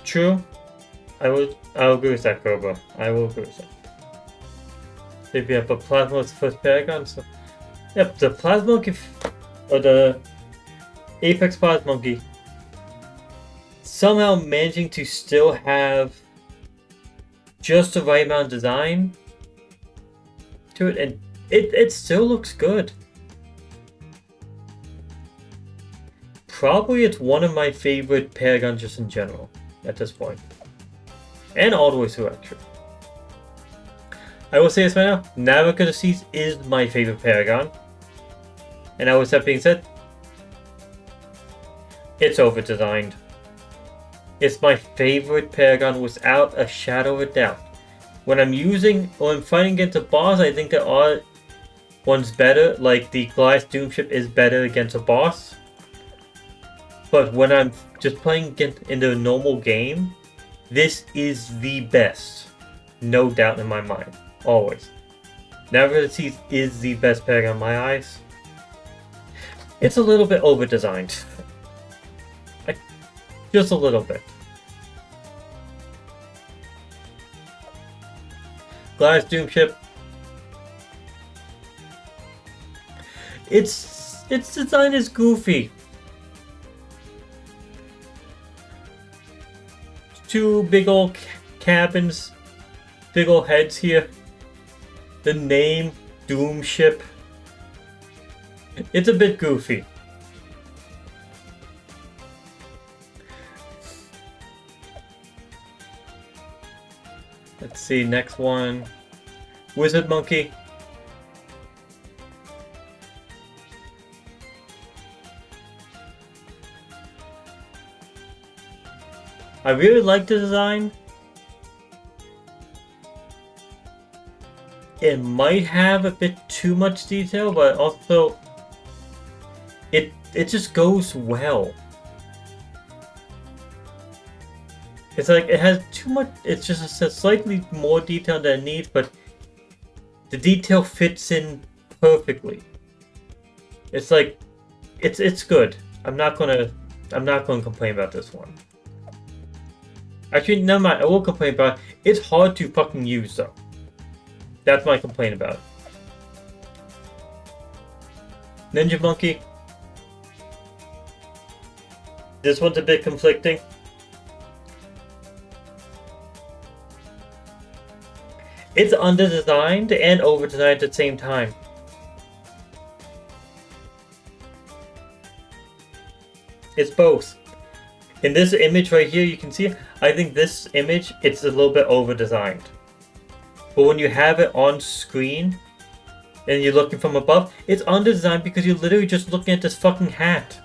True. I'll agree with that, Cobra. I will agree with that. If you have a Plasma was the first Paragon, so... Yep, the Plasma Monkey, or the Apex Plasma Monkey, somehow managing to still have just the right amount of design to it, and it still looks good. Probably it's one of my favorite Paragons just in general at this point. And all the way through, actually. I will say this right now, Navica of the Seas is my favorite Paragon. And now with that being said, it's over-designed. It's my favorite Paragon without a shadow of a doubt. When I'm fighting against a boss, I think there are ones better, like the Goliath Doomship is better against a boss. But when I'm just playing in the normal game, this is the best. No doubt in my mind. Always. Navica of the Seas is the best Paragon in my eyes. It's a little bit over-designed. Just a little bit. Glass Doom ship. Its design is goofy. Two big old cabins, big old heads here. The name Doom ship. It's a bit goofy. Let's see, next one. Wizard Monkey. I really like the design. It might have a bit too much detail, but also it just goes well. It's like it has too much. It's just a slightly more detail than it needs, but the detail fits in perfectly. It's like it's good. I'm not gonna complain about this one. Actually, never mind. I will complain about it. It's hard to fucking use though. That's my complaint about it. Ninja Monkey. This one's a bit conflicting. It's under-designed and over-designed at the same time. It's both. In this image right here, you can see, I think this image, it's a little bit over-designed. But when you have it on screen, and you're looking from above, it's under-designed because you're literally just looking at this fucking hat.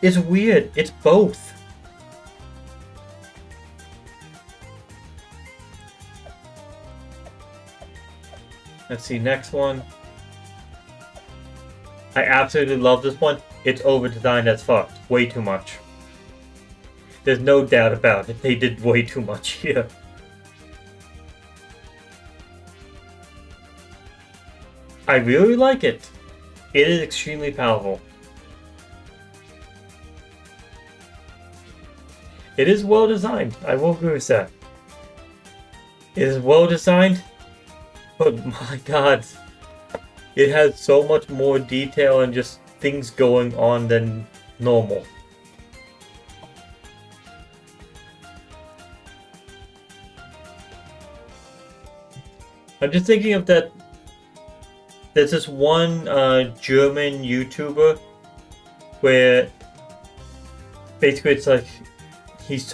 It's weird. It's both. Let's see, next one. I absolutely love this one. It's over-designed as fuck. Way too much. There's no doubt about it. They did way too much here. I really like it. It is extremely powerful. It is well designed. I will agree with that. It is well designed. But my god, it has so much more detail and just things going on than normal. I'm just thinking of that. There's this one German YouTuber where basically it's like he's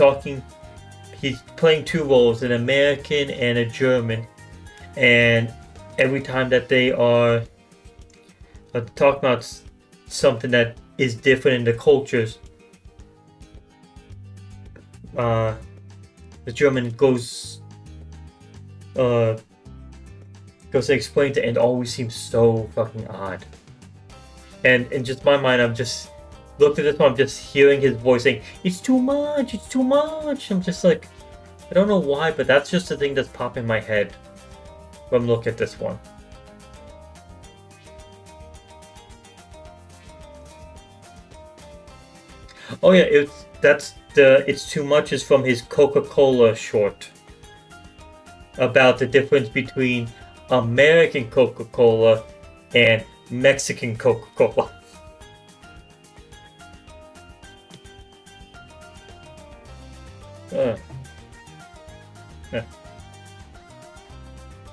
playing two roles, an American and a German. And every time that they are talking about something that is different in the cultures, the German goes to explain it, and it always seems so fucking odd. And in just my mind, I'm just looked at this one, I'm just hearing his voice saying, "It's too much, it's too much." I'm just like, I don't know why, but that's just the thing that's popping in my head when I'm looking at this one. Oh yeah, it's too much is from his Coca-Cola short about the difference between American Coca-Cola and Mexican Coca-Cola.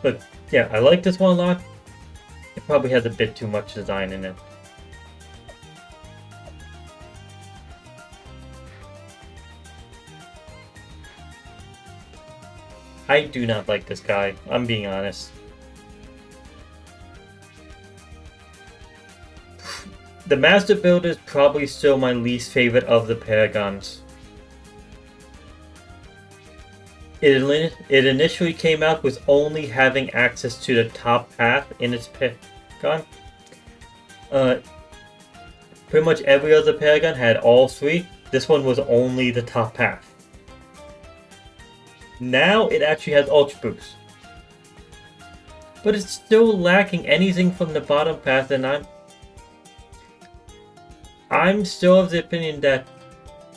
But yeah, I like this one a lot. It probably has a bit too much design in it. I do not like this guy, I'm being honest. The Master Builder is probably still my least favorite of the Paragons. It initially came out with only having access to the top path in its Paragon. Pretty much every other Paragon had all three. This one was only the top path. Now it actually has Ultra Boost. But it's still lacking anything from the bottom path, and I'm still of the opinion that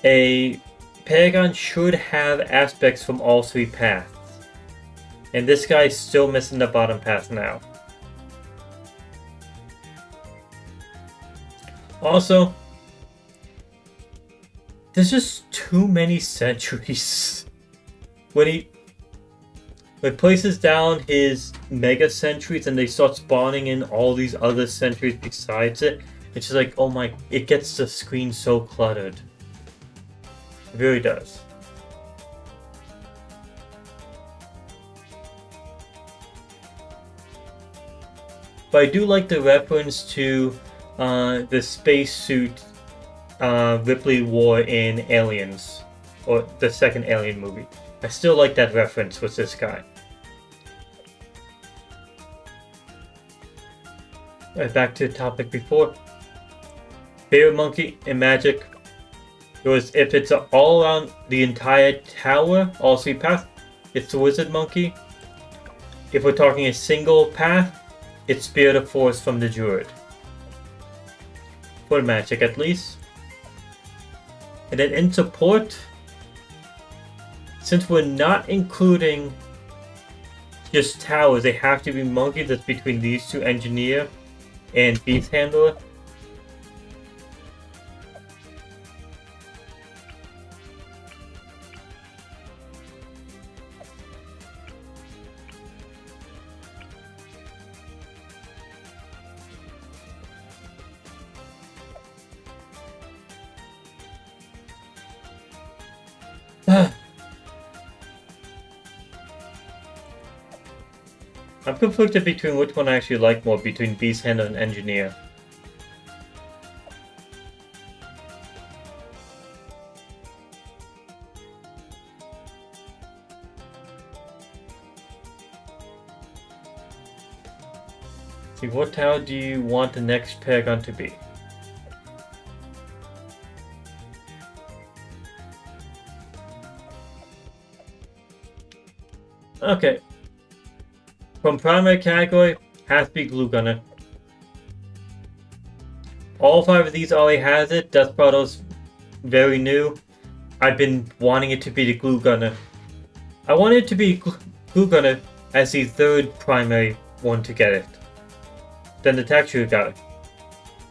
a Paragon should have aspects from all three paths. And this guy's still missing the bottom path now. Also, there's just too many sentries. When he places down his mega sentries and they start spawning in all these other sentries besides it, it's just like, oh my, it gets the screen so cluttered. It really does. But I do like the reference to the spacesuit Ripley wore in Aliens, or the second Alien movie. I still like that reference with this guy. Right, back to the topic before. Favorite monkey in Magic was if it's all around the entire tower, all three paths, it's the Wizard Monkey. If we're talking a single path, it's Spirit of Force from the Druid. For Magic at least. And then in support, since we're not including just towers, they have to be monkey that's between these two, Engineer and Beast Handler. I'm conflicted between which one I actually like more, between Beast Handler and Engineer. See, what tower do you want the next Paragon to be? Okay. From primary category, has to be Glue Gunner. All 5 of these already has it. Death Prado's very new. I've been wanting it to be the Glue Gunner. I wanted it to be Glue Gunner as the 3rd primary one to get it. Then the Tack Shooter got it.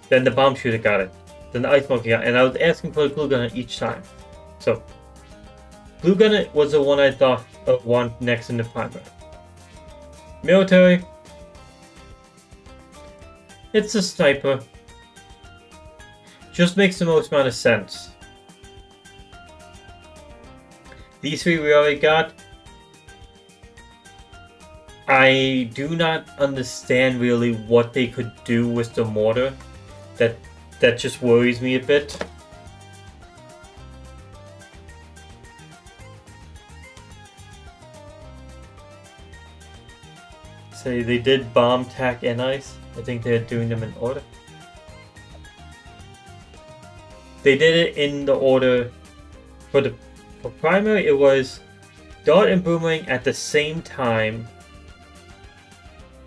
Then the Bomb Shooter got it. Then the Ice Monkey got it. And I was asking for the Glue Gunner each time. So, Glue Gunner was the one I thought of one next in the primary. Military. It's a sniper. Just makes the most amount of sense. These 3 we already got. I do not understand really what they could do with the mortar. That just worries me a bit. Say they did bomb, tack, and ice. I think they're doing them in order. They did it in the order for primary. It was dart and boomerang at the same time.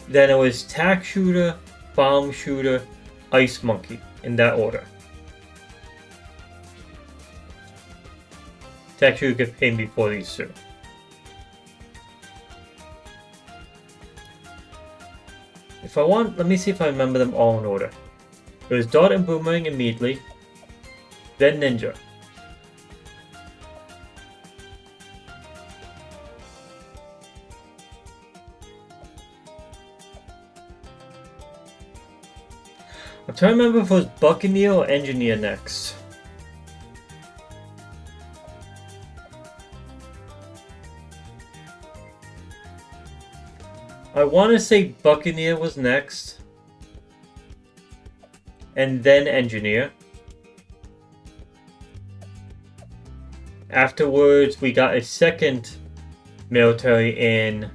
Then it was tack shooter, bomb shooter, ice monkey in that order. Tack shooter came before these 2. If I want, let me see if I remember them all in order. It was Dart and Boomerang immediately, then Ninja. I'm trying to remember if it was Buccaneer or Engineer next. I want to say Buccaneer was next, and then Engineer. Afterwards, we got a second military in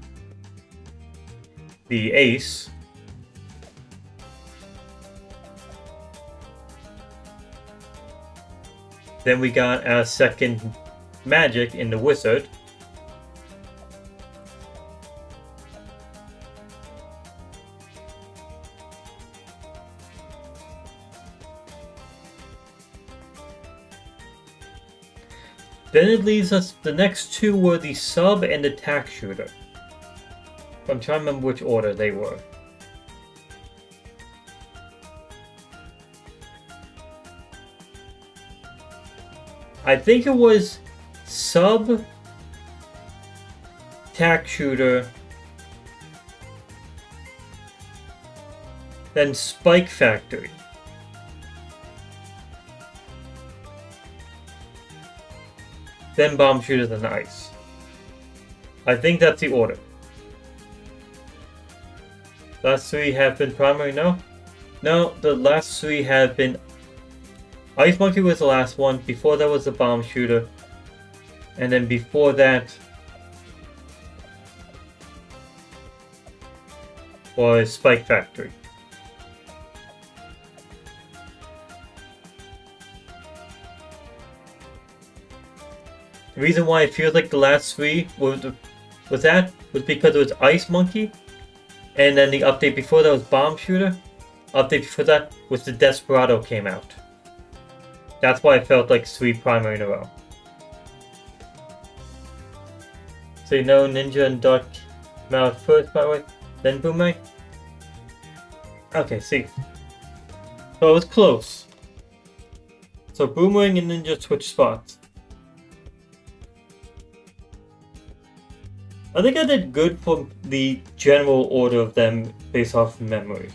the Ace. Then we got our second Magic in the Wizard. Then it leaves us, the next 2 were the Sub and the Tack Shooter. I'm trying to remember which order they were. I think it was Sub, Tac Shooter, then Spike Factory. Then Bomb Shooter, then Ice. I think that's the order. Last three have been primary, no? No, the last three have been... Ice Monkey was the last one, before that was the Bomb Shooter, and then before that was Spike Factory. The reason why it feels like the last three was because it was Ice Monkey, and then the update before that was Bomb Shooter. Update before that was the Desperado came out. That's why it felt like 3 primary in a row. So you know Ninja and Duck came out first, by the way, then Boomerang? Okay, see. So it was close. So Boomerang and Ninja switched spots. I think I did good for the general order of them based off memory.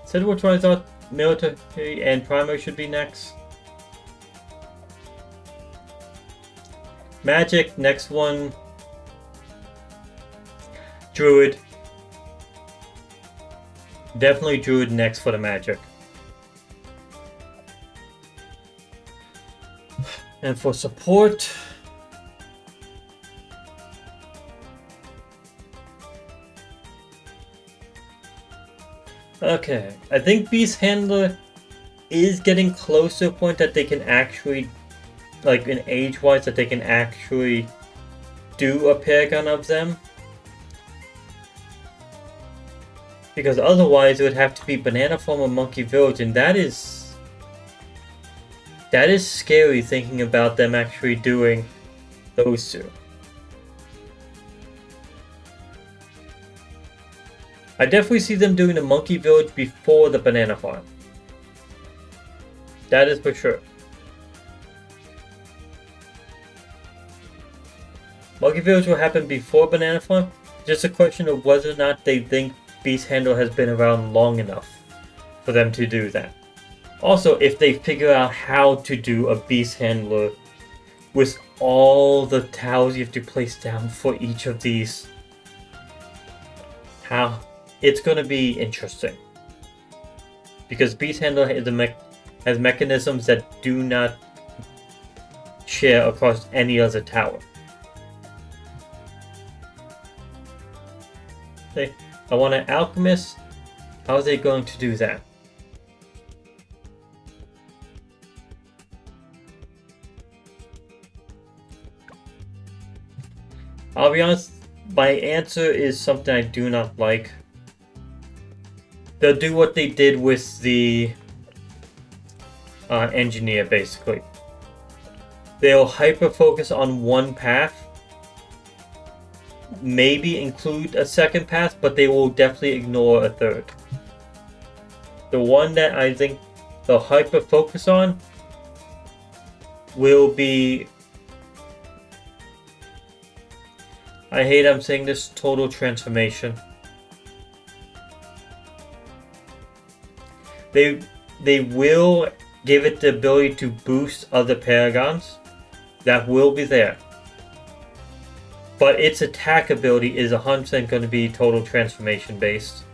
Said which ones out military and primary should be next. Magic, next one. Druid. Definitely Druid next for the Magic. And for support, okay, I think Beast Handler is getting close to a point that they can actually, like in age-wise, that they can actually do a Paragon of them. Because otherwise it would have to be Banana Farm or Monkey Village, and that is scary thinking about them actually doing those two. I definitely see them doing the Monkey Village before the Banana Farm. That is for sure. Monkey Village will happen before Banana Farm. Just a question of whether or not they think Beast Handler has been around long enough for them to do that. Also, if they figure out how to do a Beast Handler with all the towers you have to place down for each of these, how it's going to be interesting. Because Beast Handler has mechanisms that do not share across any other tower. Okay, I want an Alchemist. How are they going to do that? I'll be honest, my answer is something I do not like. They'll do what they did with the engineer, basically. They'll hyper-focus on one path. Maybe include a second path, but they will definitely ignore a third. The one that I think they'll hyper-focus on will be... I hate I'm saying this, total transformation. They will give it the ability to boost other Paragons. That will be there. But its attack ability is 100% going to be total transformation based.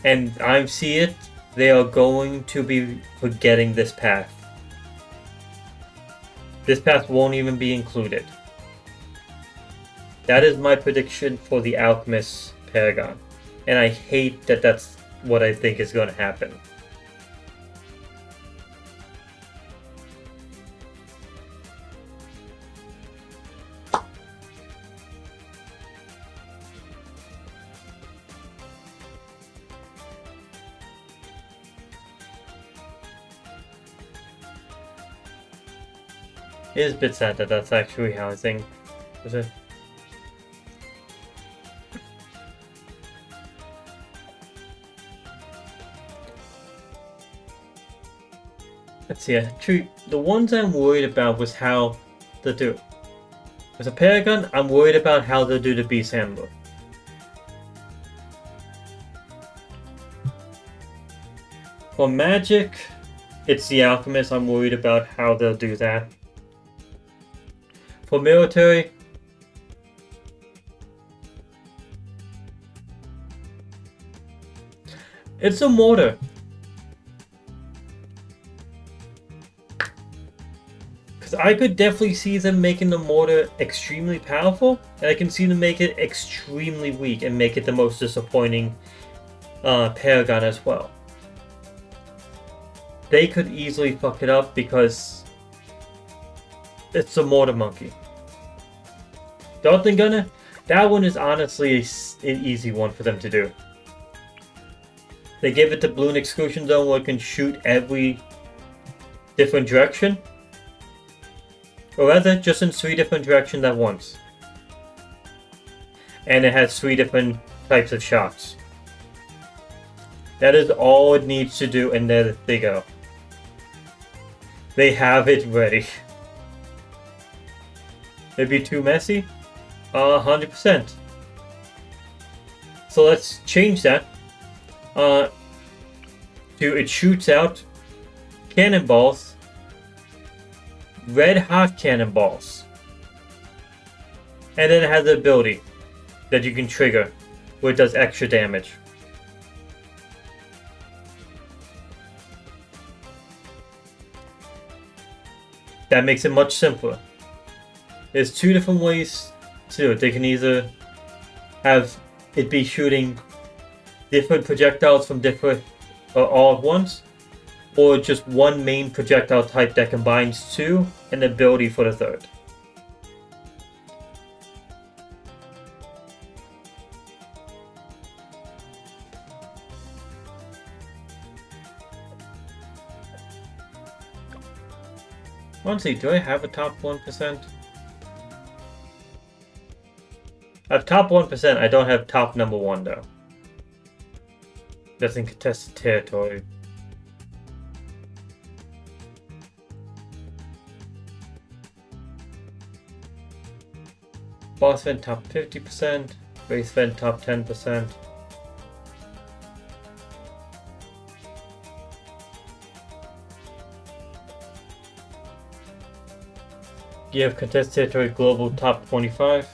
And I see it, they are going to be forgetting this path. This path won't even be included. That is my prediction for the Alchemist Paragon. And I hate that that's what I think is going to happen. It is a bit sad that that's actually how I think. Was it? Let's see. Actually, the ones I'm worried about was how they do. As a Paragon, I'm worried about how they'll do the Beast Handler. For Magic, it's the Alchemist. I'm worried about how they'll do that. For Military, it's a Mortar. Because I could definitely see them making the Mortar extremely powerful, and I can see them make it extremely weak and make it the most disappointing Paragon as well. They could easily fuck it up because it's a Mortar Monkey. Dart and Gunner, that one is honestly an easy one for them to do. They give it the Balloon Exclusion Zone where it can shoot every different direction. Or rather, just in 3 different directions at once. And it has 3 different types of shots. That is all it needs to do, and there they go. They have it ready. It'd be too messy? 100%. So let's change that. To it shoots out cannonballs. Red hot cannonballs. And then it has the ability that you can trigger where it does extra damage. That makes it much simpler. There's 2 different ways to do it. They can either have it be shooting different projectiles from different all at once, or just one main projectile type that combines 2 and the ability for the 3rd. Honestly, do I have a top 1%? I have top 1%, I don't have top number 1 though. That's in contested territory. Boss event top 50%, race event top 10%. You have contested territory global top 25.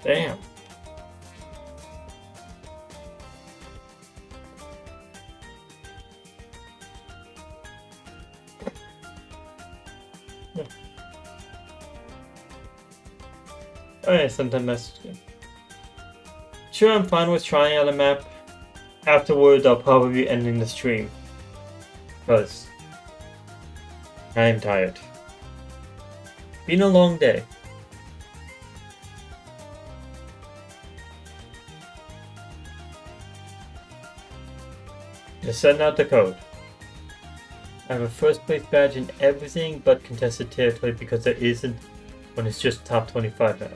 Damn. Alright, sometimes message. Sure, I'm fine with trying out a map. Afterwards, I'll probably be ending the stream. Because I'm tired. Been a long day. Just send out the code. I have a first place badge in everything but contested territory because there isn't when it's just top 25 now.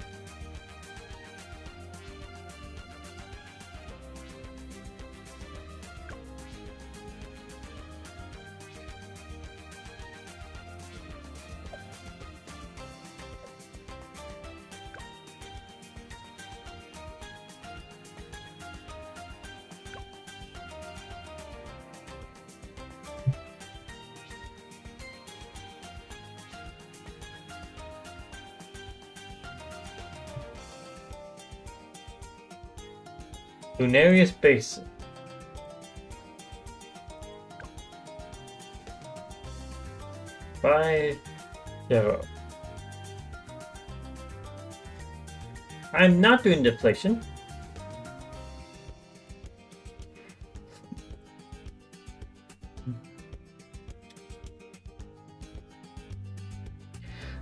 Lunarius Basin. By 0. I'm not doing deflation.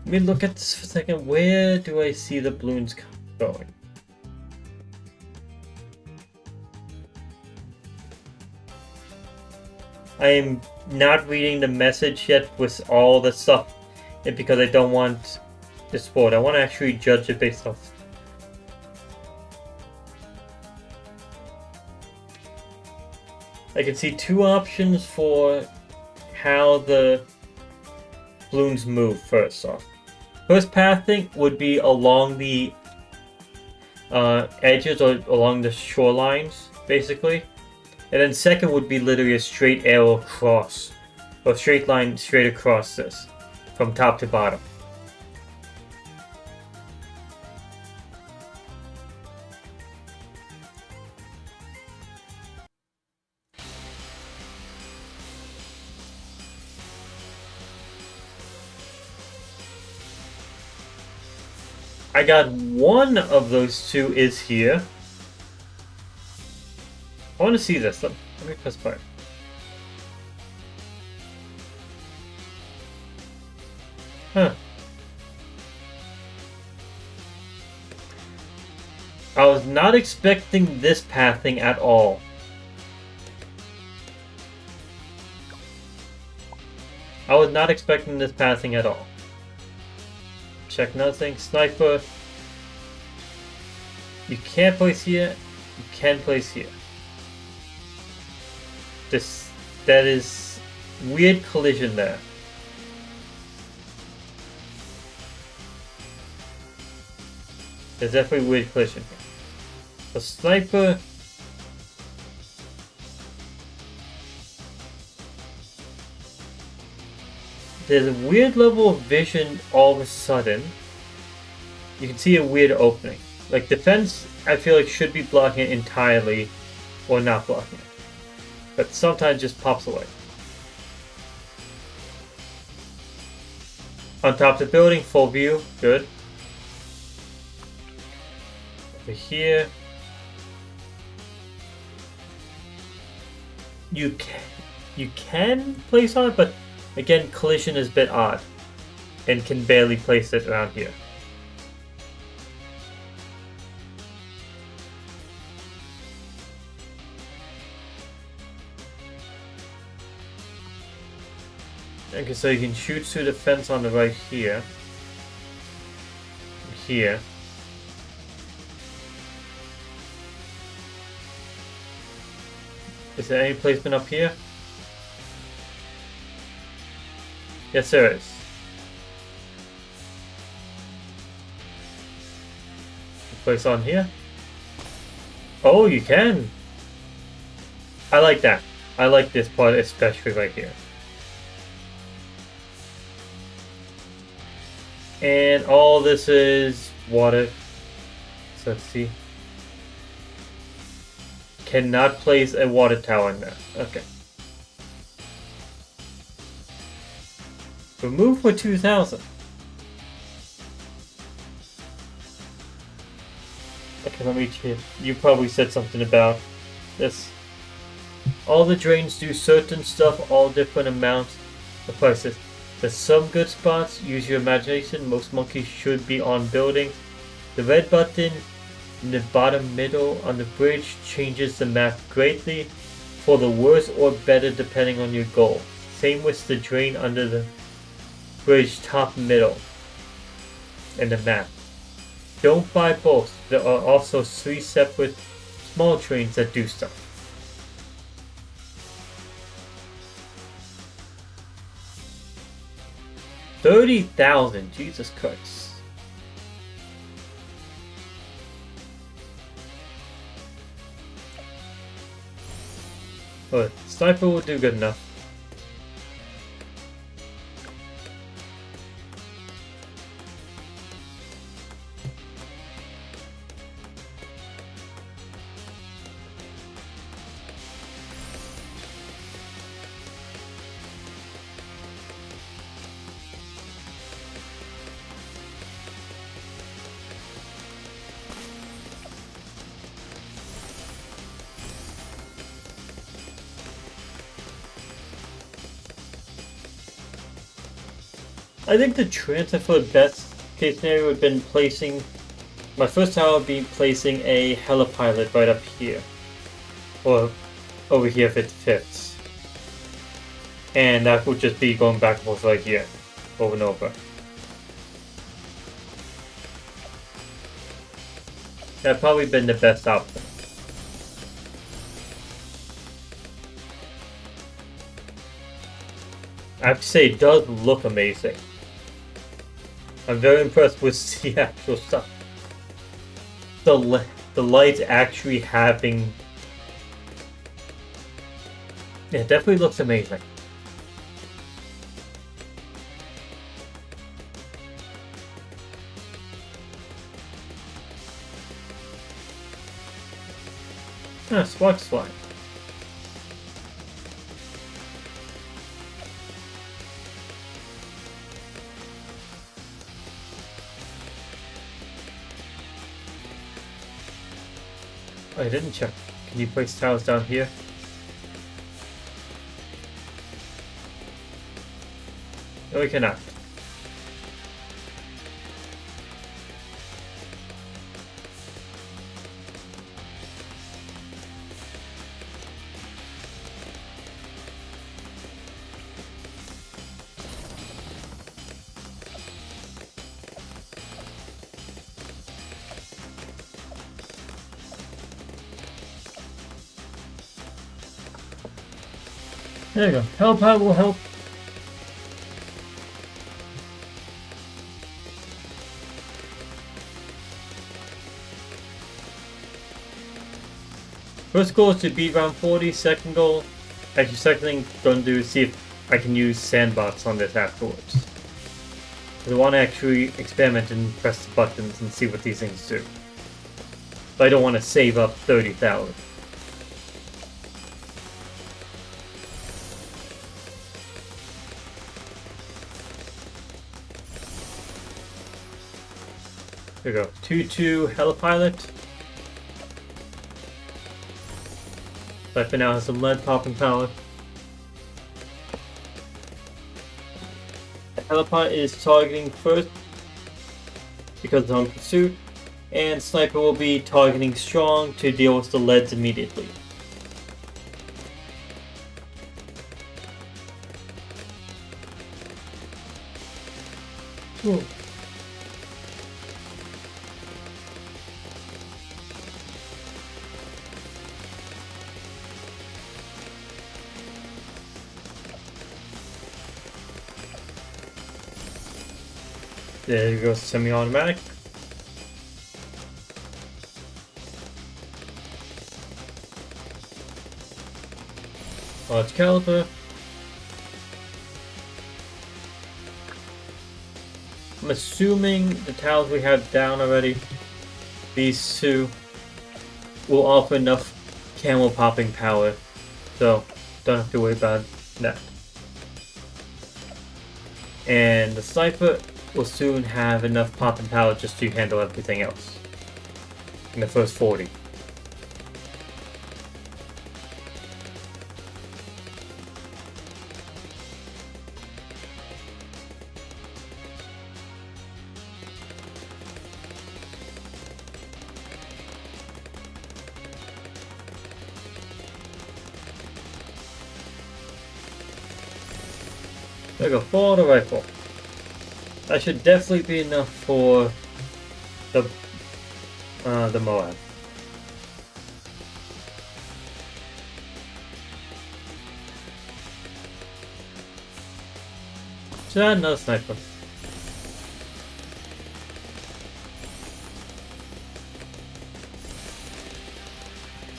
Let me look at this for a second. Where do I see the balloons going? I am not reading the message yet with all the stuff it because I don't want the sport. I want to actually judge it based off. I can see two options for how the balloons move first off. First pathing would be along the edges or along the shorelines, basically. And then second would be literally a straight arrow across, or straight line straight across this, from top to bottom. I got one of those two is here. I want to see this. Let me press play. Huh. I was not expecting this pathing at all. I was not expecting this pathing at all. Check nothing. Sniper. You can't place here. You can place here. That is weird collision there. There's definitely weird collision here. The sniper. There's a weird level of vision all of a sudden. You can see a weird opening. Like defense, I feel like should be blocking it entirely or not blocking it. But sometimes just pops away. On top of the building, full view, good. Over here. You can place on it, but again, collision is a bit odd. And can barely place it around here. Okay, so you can shoot through the fence on the right here. Here. Is there any placement up here? Yes, there is. Place on here. Oh, you can. I like that. I like this part especially right here. And all this is water. So let's see. Cannot place a water tower in there. Okay. Remove for 2,000. Okay, let me check. You probably said something about this. All the drains do certain stuff, all different amounts of prices. There's some good spots, use your imagination. Most monkeys should be on buildings. The red button in the bottom middle on the bridge changes the map greatly for the worse or better depending on your goal. Same with the drain under the bridge top middle in the map. Don't buy both. There are also 3 separate small trains that do stuff. $30,000, Jesus Christ. But sniper will do good enough. I think the transfer for the best case scenario would have been placing... My first tower would be placing a helipilot right up here. Or over here if it fits. And that would just be going back and forth right here. Over and over. That'd probably been the best option. I have to say, it does look amazing. I'm very impressed with the actual stuff. The lights actually having... Yeah, it definitely looks amazing. Ah, spark slime. Oh, I didn't check. Can you place tiles down here? No, we cannot. There you go. Help out will help. First goal is to beat round 40. Second goal, actually second thing I'm going to do is see if I can use sandbox on this afterwards. I want to actually experiment and press the buttons and see what these things do. But I don't want to save up 30,000. There we go. 2-2 Helipilot. Cypher now has some lead popping power. Helipilot is targeting first because it's on pursuit, and Sniper will be targeting strong to deal with the leads immediately. Ooh. There goes semi-automatic. Large caliber. I'm assuming the tiles we have down already, these two, will offer enough camel popping power, so don't have to worry about that. And the Sniper will soon have enough popping power just to handle everything else in the first 40. There we go, for the rifle. That should definitely be enough for the Moab. So another sniper.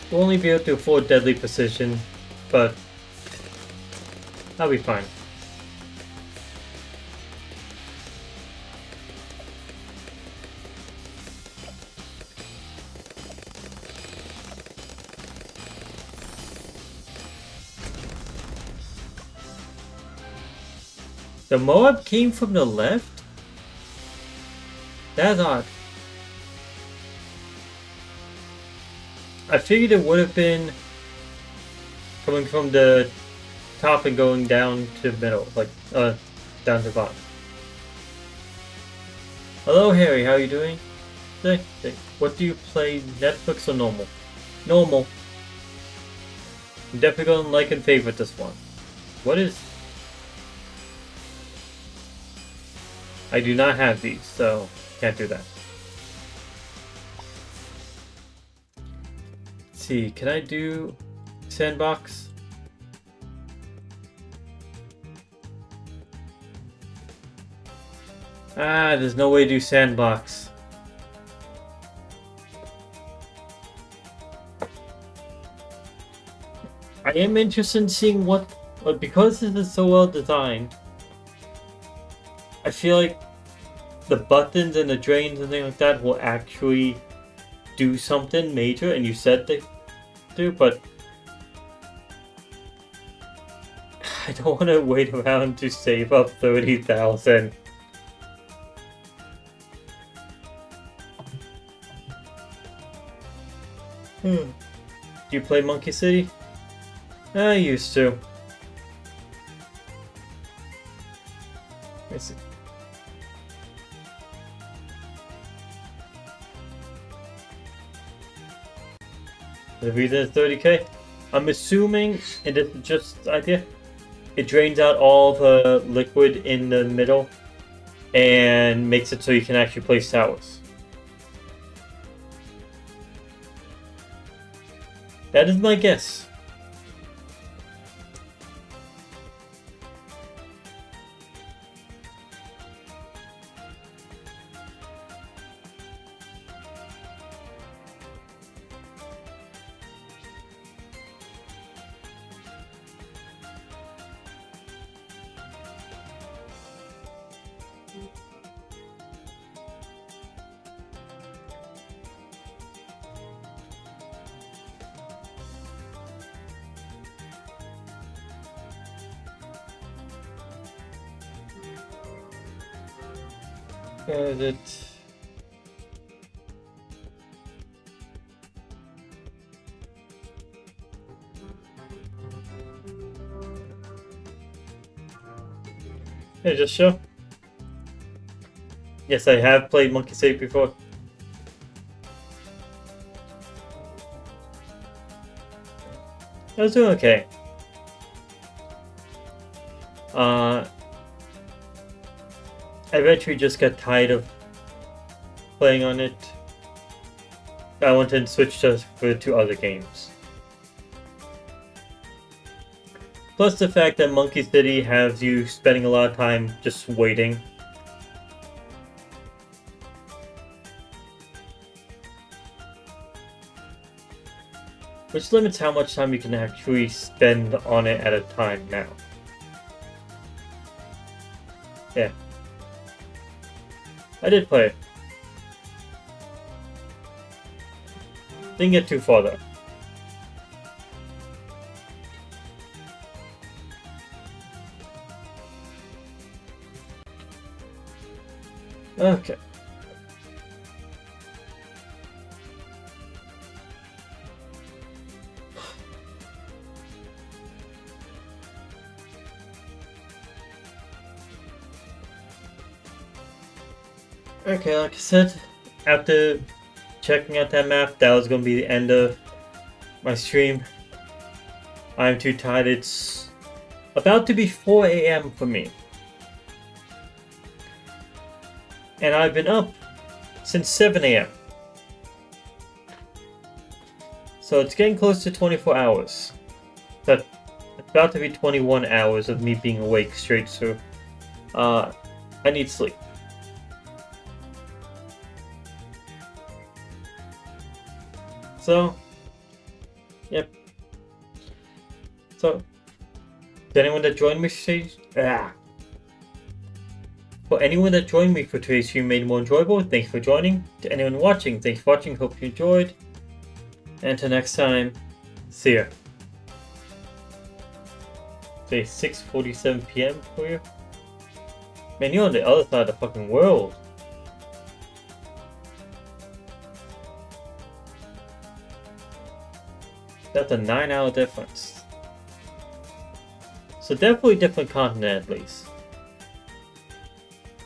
We'll only be able to afford deadly precision, but that'll be fine. The Moab came from the left? That's odd. I figured it would have been coming from the top and going down to the middle, like, down to the bottom. Hello Harry, how are you doing? What do you play, Netflix or normal? Normal. I'm definitely going to like and favorite this one. What is... I do not have these, so can't do that. see, can I do sandbox? Ah, there's no way to do sandbox. I am interested in seeing what, but because this is so well designed, I feel like the buttons and the drains and things like that will actually do something major, and you said they do, but I don't want to wait around to save up 30,000. Do you play Monkey City? I used to. Let's see. The reason it's 30k? I'm assuming, and this is just an idea, it drains out all the liquid in the middle and makes it so you can actually place towers. That is my guess. It. Hey, just show. Yes, I have played Monkey City before. I was doing okay. I eventually just got tired of playing on it. I went and switched to other games. Plus the fact that Monkey City has you spending a lot of time just waiting. Which limits how much time you can actually spend on it at a time now. Yeah. I did play it. Didn't get too far though. Okay. Okay, like I said, after checking out that map, that was going to be the end of my stream. I'm too tired. It's about to be 4 a.m. for me. And I've been up since 7 a.m. So it's getting close to 24 hours. But it's about to be 21 hours of me being awake straight, so I need sleep. So, yep. So, to anyone that joined me for anyone that joined me for today's stream made it more enjoyable, thanks for joining. To anyone watching, thanks for watching, hope you enjoyed. And until next time, see ya. Say 6:47 p.m. for you. Man, you're on the other side of the fucking world. That's a 9-hour difference. So definitely different continent at least.